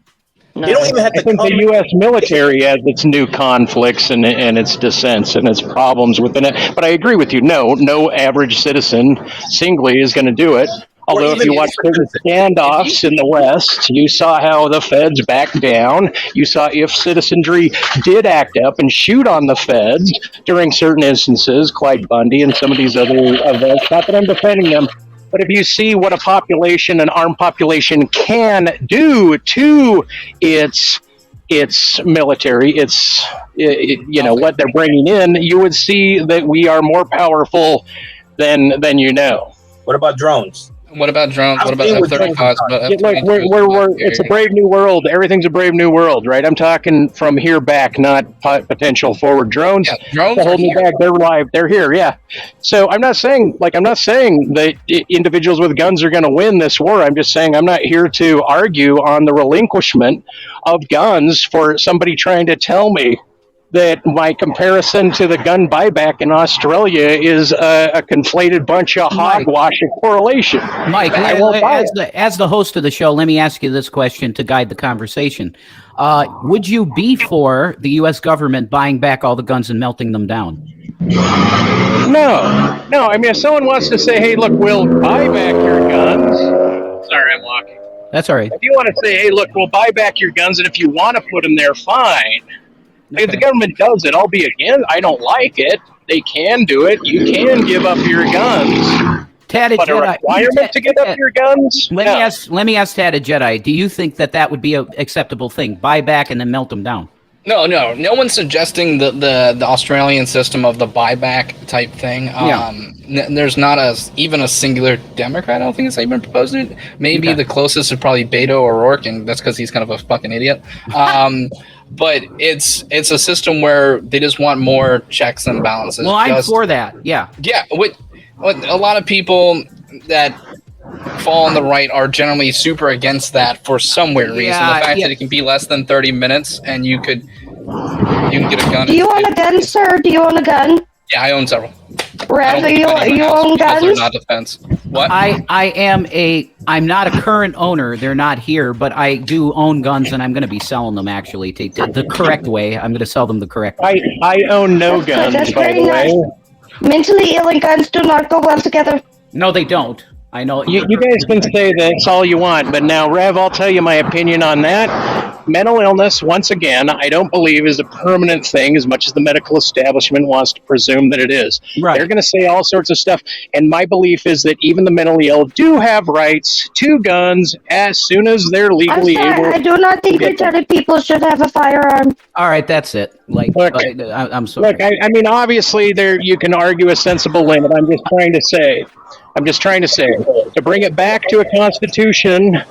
They don't even have to. I think the U.S. military has its new conflicts and its dissents and its problems within it. But I agree with you. No average citizen singly is going to do it. Although if you watch certain standoffs in the West, you saw how the feds backed down. You saw if citizenry did act up and shoot on the feds during certain instances, Clyde Bundy and some of these other events. Not that I'm defending them. But if you see what a population, an armed population, can do to its military, what they're bringing in, you would see that we are more powerful than you know. What about drones? What about drones? What about F-35s? It's a brave new world. Everything's a brave new world, right? I'm talking from here back, not potential forward. Drones, drones hold me back. They're live. They're here. Yeah. So I'm not saying that individuals with guns are going to win this war. I'm just saying I'm not here to argue on the relinquishment of guns for somebody trying to tell me that my comparison to the gun buyback in Australia is a conflated bunch of hogwash and correlation. Mike, as the host of the show, let me ask you this question to guide the conversation. Would you be for the U.S. government buying back all the guns and melting them down? No. I mean, if someone wants to say, hey, look, we'll buy back your guns. Sorry, I'm walking. That's all right. If you want to say, hey, look, we'll buy back your guns, and if you want to put them there, fine. If the government does it, I'll be against. I don't like it. They can do it. You can give up your guns. Tad but Jedi, a requirement to give up your guns? Let me ask Tad Jedi. Do you think that would be an acceptable thing? Buy back and then melt them down? No one's suggesting the Australian system of the buyback type thing. There's not even a singular Democrat, I don't think, that's even proposed it. Maybe the closest is probably Beto O'Rourke, and that's because he's kind of a fucking idiot. But it's a system where they just want more checks and balances. Well, I'm for that. Yeah. What a lot of people that fall on the right are generally super against that for some weird reason. The fact that it can be less than 30 minutes and you can get a gun. Do you own a gun, sir? Do you own a gun? Yeah, I own several. Rev, you own guns? They're not defense. What? I'm not a current owner. They're not here, but I do own guns, and I'm going to be selling them actually the correct way. I'm going to sell them the correct way. I own no guns, by the way. Mentally ill and guns do not go well together. No, they don't. I know. You guys can say that's all you want, but now, Rev, I'll tell you my opinion on that. Mental illness, once again, I don't believe is a permanent thing as much as the medical establishment wants to presume that it is. Right. They're going to say all sorts of stuff, and my belief is that even the mentally ill do have rights to guns as soon as they're legally able. I do not think retarded people should have a firearm. All right, that's it. I'm sorry. Look, I mean, obviously, you can argue a sensible limit. I'm just trying to say, to bring it back to a constitution.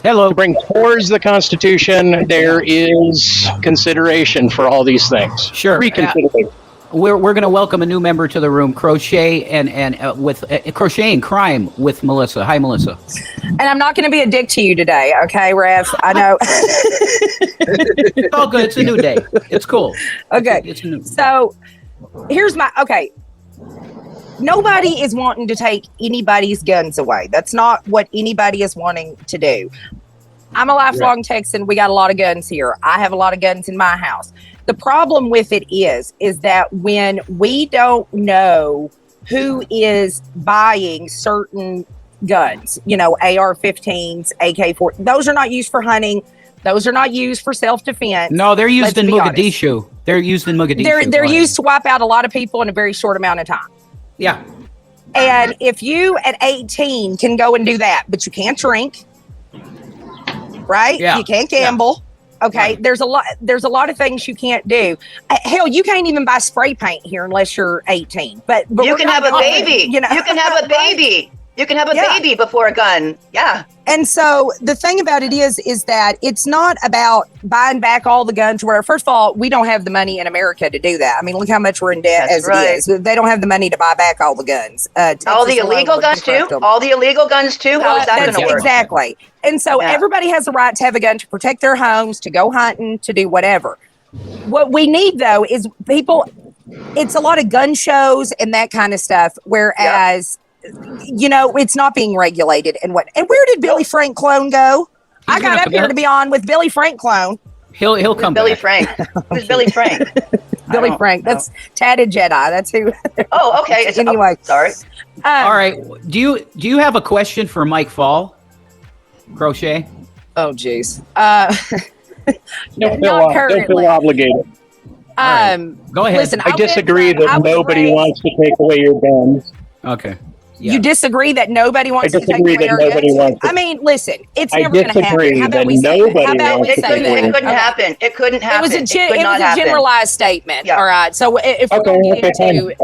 To bring towards the Constitution, there is consideration for all these things. Sure. Reconsideration. We're going to welcome a new member to the room, Crochet with Crochet and Crime with Melissa. Hi, Melissa. And I'm not going to be a dick to you today, okay, Rev? I know. It's all good. It's a new day. It's cool. Okay. So here's nobody is wanting to take anybody's guns away. That's not what anybody is wanting to do. I'm a lifelong Texan. We got a lot of guns here. I have a lot of guns in my house. The problem with it is that when we don't know who is buying certain guns, AR-15s, AK-4, those are not used for hunting. Those are not used for self-defense. No, they're used in Mogadishu. They're used in Mogadishu. They're used to wipe out a lot of people in a very short amount of time. Yeah. And if you at 18 can go and do that, but you can't drink, right? Yeah. You can't gamble. Yeah. Okay. Right. There's a lot of things you can't do. Hell, you can't even buy spray paint here unless you're 18. But you can have a baby. You can have a baby. You can have a baby before a gun. Yeah. And so the thing about it is that it's not about buying back all the guns. Where first of all, we don't have the money in America to do that. I mean, look how much we're in debt as it is. They don't have the money to buy back all the guns. All the illegal guns too. All the illegal guns too. How is that going to work? Exactly. And so everybody has the right to have a gun to protect their homes, to go hunting, to do whatever. What we need though is people. It's a lot of gun shows and that kind of stuff. Whereas. You know, it's not being regulated. And where did Billy Frank Clone go? I got up here to be on with Billy Frank Clone. He'll come Billy back. Frank. Who's Billy Frank? Billy Frank. That's Tatted Jedi. That's who. Oh, okay. Anyway, sorry. All right. Do you have a question for Mike Fall? Crochet? Oh, jeez. Don't feel obligated. Go ahead. Listen, I disagree that nobody wants to take away your guns. Okay. You disagree that nobody wants to take away that our nobody guns? wants to- I mean, listen, it's I never going to happen. disagree How about that we say that? nobody How about we wants to say take that? away It couldn't happen. It couldn't happen. It was a generalized statement. All right. So if we're going to get into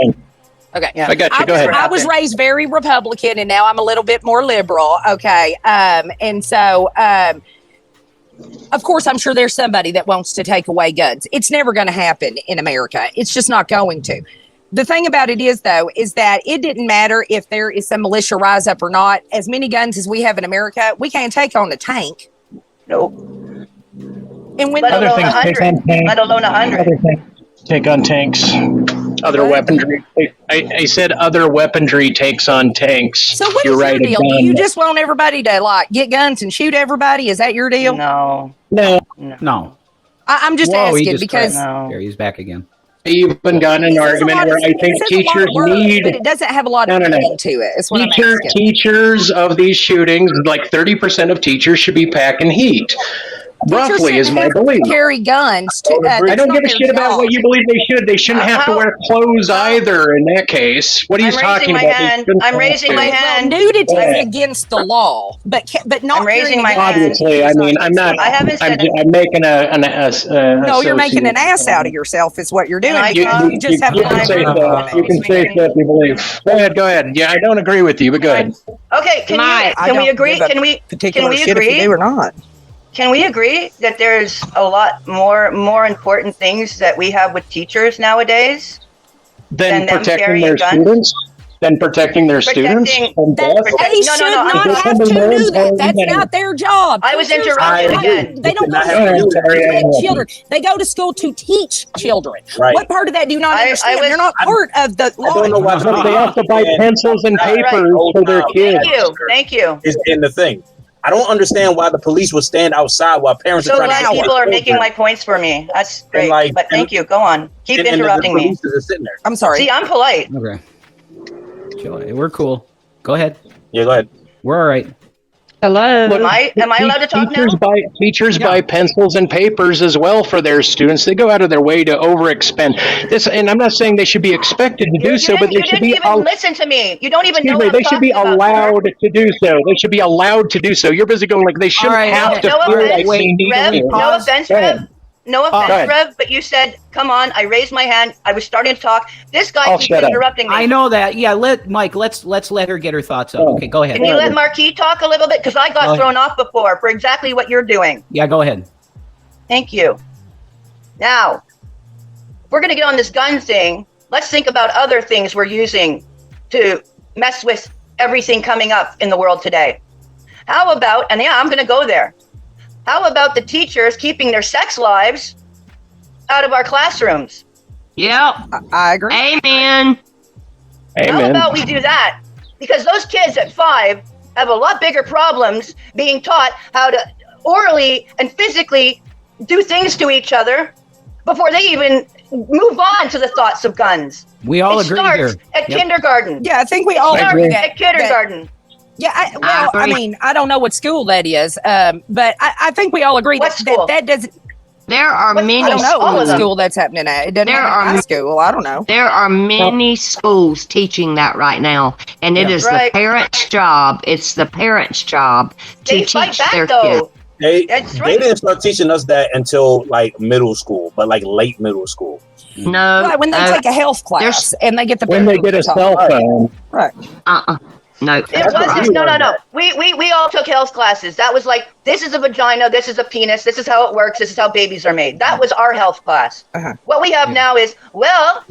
okay, I got you. Go ahead. I was raised very Republican, and now I'm a little bit more liberal. Okay, and so of course, I'm sure there's somebody that wants to take away guns. It's never going to happen in America. It's just not going to. The thing about it is, though, is that it didn't matter if there is some militia rise up or not. As many guns as we have in America, we can't take on a tank. Nope. And when Other things take on tanks. Let alone 100. Other things take on tanks. Other weaponry. I said other weaponry takes on tanks. So what You're is right, your deal? it's Do you on- just want everybody to like get guns and shoot everybody? Is that your deal? No. No. I'm just Whoa, he asking just because crashed. There, he's back again. You've been gotten an argument where I think teachers need. but it doesn't have a lot of meaning to it. It's what I'm asking. Teachers of these shootings, like 30% of teachers should be packing heat. Roughly is my belief. Carry guns. I don't give a shit about what you believe they should. They shouldn't have to wear clothes either. In that case, what are you talking about? I'm raising my hand. Well, nudity is against the law, but not I'm raising my hand. Obviously, I mean, I'm not. I haven't said I'm making no, you're making an ass out of yourself. Is what you're doing. You just have can say that. You can say that you believe. Go ahead. Yeah, I don't agree with you, but go ahead. Okay, can we agree? Can we agree or not? Can we agree that there's a lot more important things that we have with teachers nowadays Then them protecting carrying their guns? students? Then protecting their students? from death? They should not have to do that. That's not their job. I was Teachers interrupted don't- again. They don't go to school to protect children. They go to school to teach children. Right. What part of that do you not understand? You're not part of the law. I don't know why They have to buy pencils and papers for their kids. Thank you. Is in the thing. I don't understand why the police would stand outside while parents So are trying glad to. people are making my points for me. That's great. But thank you. Go on. Keep interrupting me. I'm sorry. See, I'm polite. Okay. Chill. We're cool. Go ahead. Yeah, go ahead. We're all right. Hello. Am I allowed to talk now? Teachers buy pencils and papers as well for their students. They go out of their way to overexpend this, and I'm not saying they should be expected to do so, but they You should didn't be. even listen to me. You don't even know what I'm They should be talking about. allowed to do so. They should be allowed to do so. You're busy going like they shouldn't have to No feel like offense, they need Rev. to. No offense, Go Rev. ahead. No Go offense, ahead. Rev, but you said, come on, I raised my hand. I was starting to talk. This guy I'll keeps shut up. interrupting me. I know that. Yeah, Mike. Let's let her get her thoughts out. Okay, go ahead. Can you let Marquis talk a little bit? Because I Go got ahead. thrown off before for exactly what you're doing. Yeah, go ahead. Thank you. Now, if we're going to get on this gun thing, let's think about other things we're using to mess with everything coming up in the world today. How about, and yeah, I'm going to go there. How about the teachers keeping their sex lives out of our classrooms? Yep. I agree. Amen. How about we do that? Because those kids at 5 have a lot bigger problems being taught how to orally and physically do things to each other before they even move on to the thoughts of guns. We all It agree starts here. at Yep. kindergarten. Yeah, I think we all It starts agree that at kindergarten. Yeah, I mean, I don't know what school that is, but I think we all agree that doesn't. There are many I don't know what schools. school that's happening at. It doesn't There happen at my are- school. I don't know. There are many schools teaching that right now, and it Yeah. is Right. the parents' job. It's the parents' job to They fight teach back, their though. kids. They didn't start teaching us that until like middle school, but like late middle school. No, Right, when they take a health class and they get the When they get a cell phone. Right. No. It wasn't. No. We all took health classes. That was like, this is a vagina, this is a penis, this is how it works, this is how babies are made. That was our health class. What we have now is, well,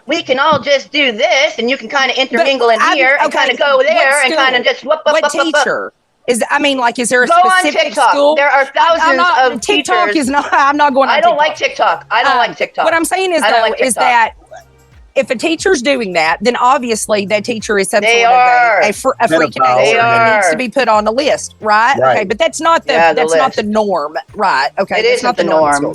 we can all just do this, and you can kind of intermingle and kind of go there and kind of just what teacher? Is there a go specific on TikTok? school? There are thousands of TikTok teachers. is not. I'm not going. On I don't TikTok. like TikTok. I don't like TikTok. What I'm saying is that if a teacher's doing that, then obviously that teacher is some sort of a freaking nature and needs to be put on the list, right? Okay, but that's not not the norm, right? Okay, that's not the norm.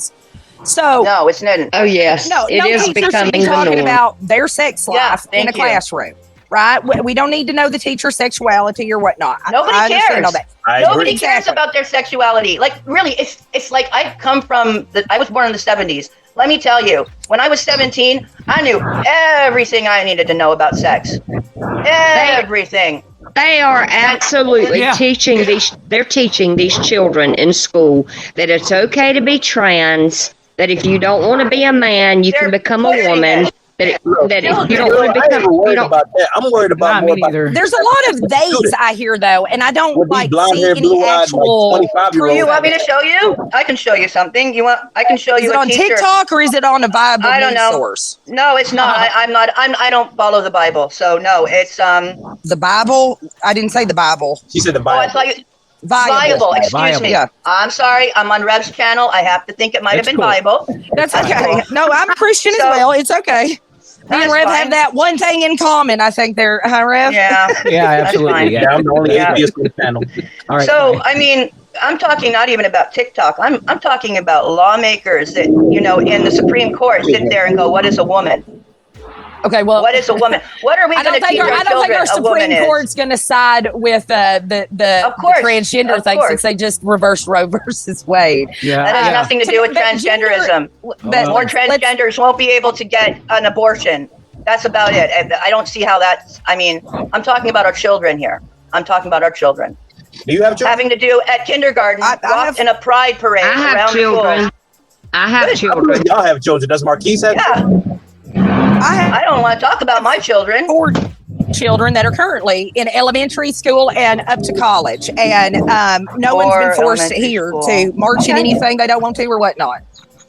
So no, it's not. Oh yes, it is becoming talking about their sex life in a classroom. Right? We don't need to know the teacher's sexuality or whatnot. Nobody cares. All that. Nobody cares about their sexuality. Like, really, it's like I come from I was born in the 70s. Let me tell you, when I was 17, I knew everything I needed to know about sex. Everything. They are absolutely teaching they're teaching these children in school that it's okay to be trans, that if you don't want to be a man, you can become a woman. That if you don't want to become, worried about that. I'm worried about more about. There's a lot of days I hear though, and I don't see any actual. Do you want me to show you? I can show you something. I can show you. Is it on TikTok or is it on a Bible source? No, it's not. I don't follow the Bible, so no, it's the Bible. I didn't say the Bible. She said the Bible. Oh, I thought you. Bible, excuse me. Yeah. I'm sorry. I'm on Rev's channel. I have to think it might have been Bible. That's okay. No, I'm Christian as well. It's okay. Me and Rev have that one thing in common. I think they're, Rev? Yeah. Absolutely. Yeah, I'm the only atheist on the channel. All right. So, I mean, I'm talking not even about TikTok. I'm talking about lawmakers that, in the Supreme Court sit there and go, what is a woman? Okay, well, what is a woman? What are we going to teach our children? I don't think our Supreme Court's going to side with the transgender thing since they just reversed Roe versus Wade. Yeah, that has nothing to do with transgenderism. More transgenders won't be able to get an abortion. That's about it. I don't see how that's. I mean, I'm talking about our children here. I'm talking about our children. Do you have children? Having to do at kindergarten, walk in a pride parade around children. school. I have children. Y'all have children. Does Marquise have? Yeah. I don't want to talk about my children. 4 children that are currently in elementary school and up to college, and no one's been forced here to march in anything they don't want to or whatnot.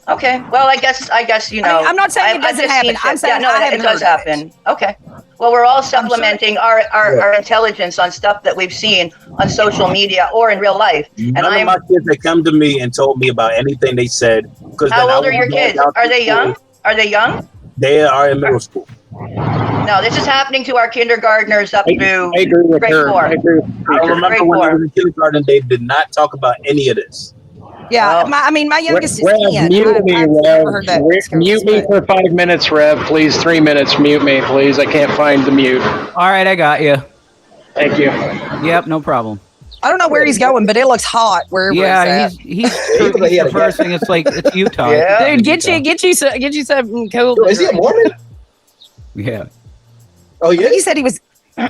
Okay, well, I guess I'm not saying it doesn't happen. I'm saying it does happen. Okay, well, we're all supplementing our intelligence on stuff that we've seen on social media or in real life. None of my kids that come to me and told me about anything they said. How old are your kids? Are they young? Are they young? They are in middle school. No, this is happening to our kindergartners up through I agree with grade her. 4. I remember when I was in kindergarten, they did not talk about any of this. Yeah, my youngest is 10. Mute me, Rev. Mute me for 5 minutes, Rev. Please, 3 minutes. Mute me, please. I can't find the mute. All right, I got you. Thank you. Yep, no problem. I don't know where he's going, but it looks hot wherever he's at. he's the first thing. It's like it's Utah. Yeah. Dude, get you something cool. Is he a Mormon? Yeah. Oh yeah. He said he was.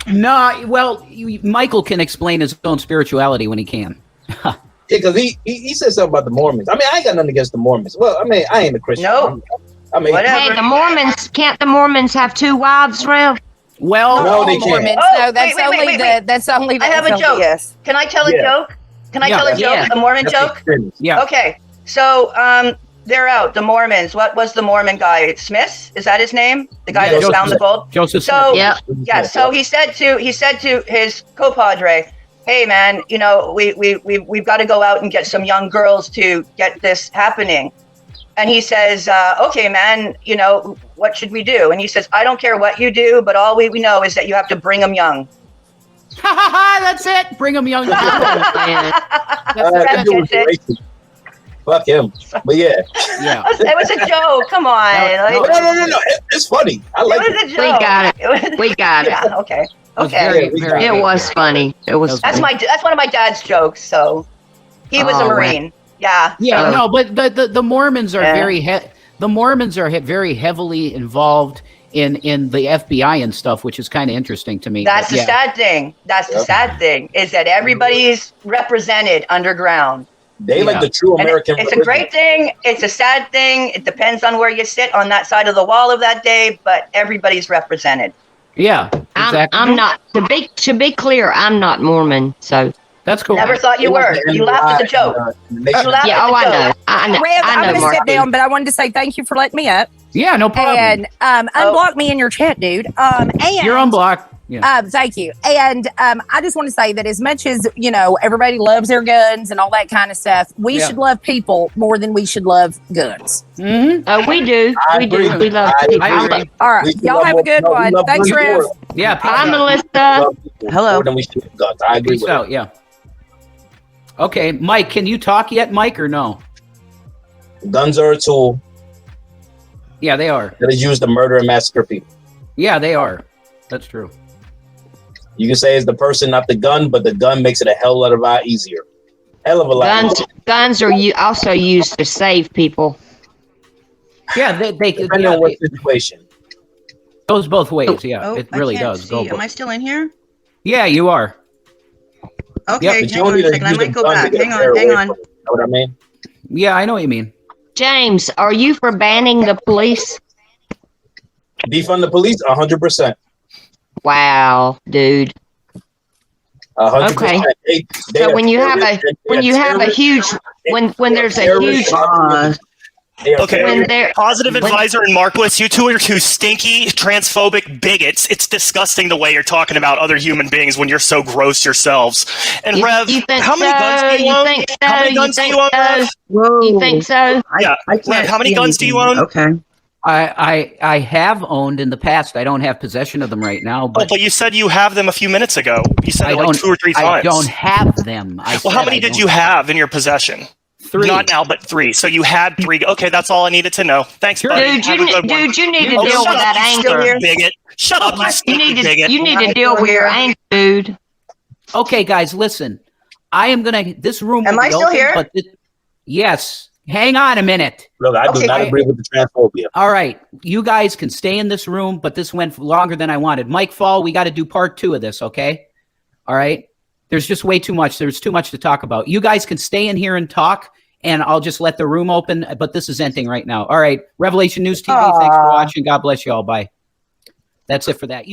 No, well, Michael can explain his own spirituality when he can. Yeah, because he said something about the Mormons. I mean, I ain't got nothing against the Mormons. Well, I mean, I ain't a Christian. No. Hey, can't the Mormons have 2 wives, Rev? Well, no, they can't. Mormons. No, that's only I have a joke. Yes. Can I tell a joke? Can I tell a joke? A Mormon joke? Yeah. Okay. So, they're out. The Mormons. What was the Mormon guy? Smith? Is that his name? The guy that found the gold. Joseph Smith. So yeah. So he said to his compadre, "Hey man, we've got to go out and get some young girls to get this happening." And he says, "Okay, man. What should we do?" And he says, "I don't care what you do, but all we know is that you have to bring them young." That's it. Bring them young. That's it. Fuck him. But yeah. It was a joke. Come on. No. It's funny. I like it. It was a joke. We got it. Yeah. Okay. It was funny. It was. That's one of my dad's jokes. So he was a Marine. Right. Yeah. Yeah. No, but the Mormons are very very heavily involved in the FBI and stuff, which is kind of interesting to me. That's the sad thing. That's the sad thing is that everybody's represented underground. They like the true American. It's a great thing. It's a sad thing. It depends on where you sit on that side of the wall of that day, but everybody's represented. Yeah. I'm not. To be clear, I'm not Mormon. So that's cool. Never thought you were. You laughed at the joke. Yeah. Oh, I know. I know. Rev, I I'm know, going to sit Mark. down, but I wanted to say thank you for letting me up. Yeah, no problem. And unblock me in your chat, dude. And you're unblocked. Yeah. Thank you. And I just want to say that as much as, everybody loves their guns and all that kind of stuff, we should love people more than we should love guns. Mm-hmm. Oh, we do. We do. We love people. All right. Y'all have a good one. Thanks, Rev. Yeah. Bye, Melissa. Hello. More than we should guns. I agree Peace with out. Yeah. Okay, Mike, can you talk yet, Mike, or no? Guns are a tool. Yeah, they are. That is used to murder and massacre people. Yeah, they are. That's true. You can say it's the person, not the gun, but the gun makes it a hell of a lot easier. Hell of a lot easier. Guns are also used to save people. Yeah, they depending on what situation. Goes both ways. Yeah, it really does. See. Am I still in here? Yeah, you are. Okay, hang on a second. I might go back. Hang on. Know what I mean? Yeah, I know what you mean. James, are you for banning the police? Defund the police, 100%. Wow, dude. 100%. Okay. So when you have a huge when there's a huge Okay, Positive Advisor and Marquis, you two are two stinky, transphobic bigots. It's disgusting the way you're talking about other human beings when you're so gross yourselves. And Rev, how many guns do you own? How many guns do you own, Rev? You think so? Yeah, Rev, how many guns do you own? Okay. I have owned in the past. I don't have possession of them right now. But, but you said you have them a few minutes ago. You said it like 2 or 3 times. I don't have them. Well, how many did you have in your possession? 3. Not now, but 3. So you had 3. Okay, that's all I needed to know. Thanks, buddy. Dude, you need to deal with that anger. Bigot. Shut up, you bigot. You need to deal with your anger, dude. Okay, guys, listen. I am gonna. This room. Am I still here? But yes. Hang on a minute. Look, I do not agree with the transphobia. All right, you guys can stay in this room, but this went longer than I wanted. Mike Fall, we got to do part 2 of this, okay? All right. There's just way too much. There's too much to talk about. You guys can stay in here and talk, and I'll just let the room open, but this is ending right now. All right, Revelation News TV, thanks for watching. God bless you all. Bye. That's it for that.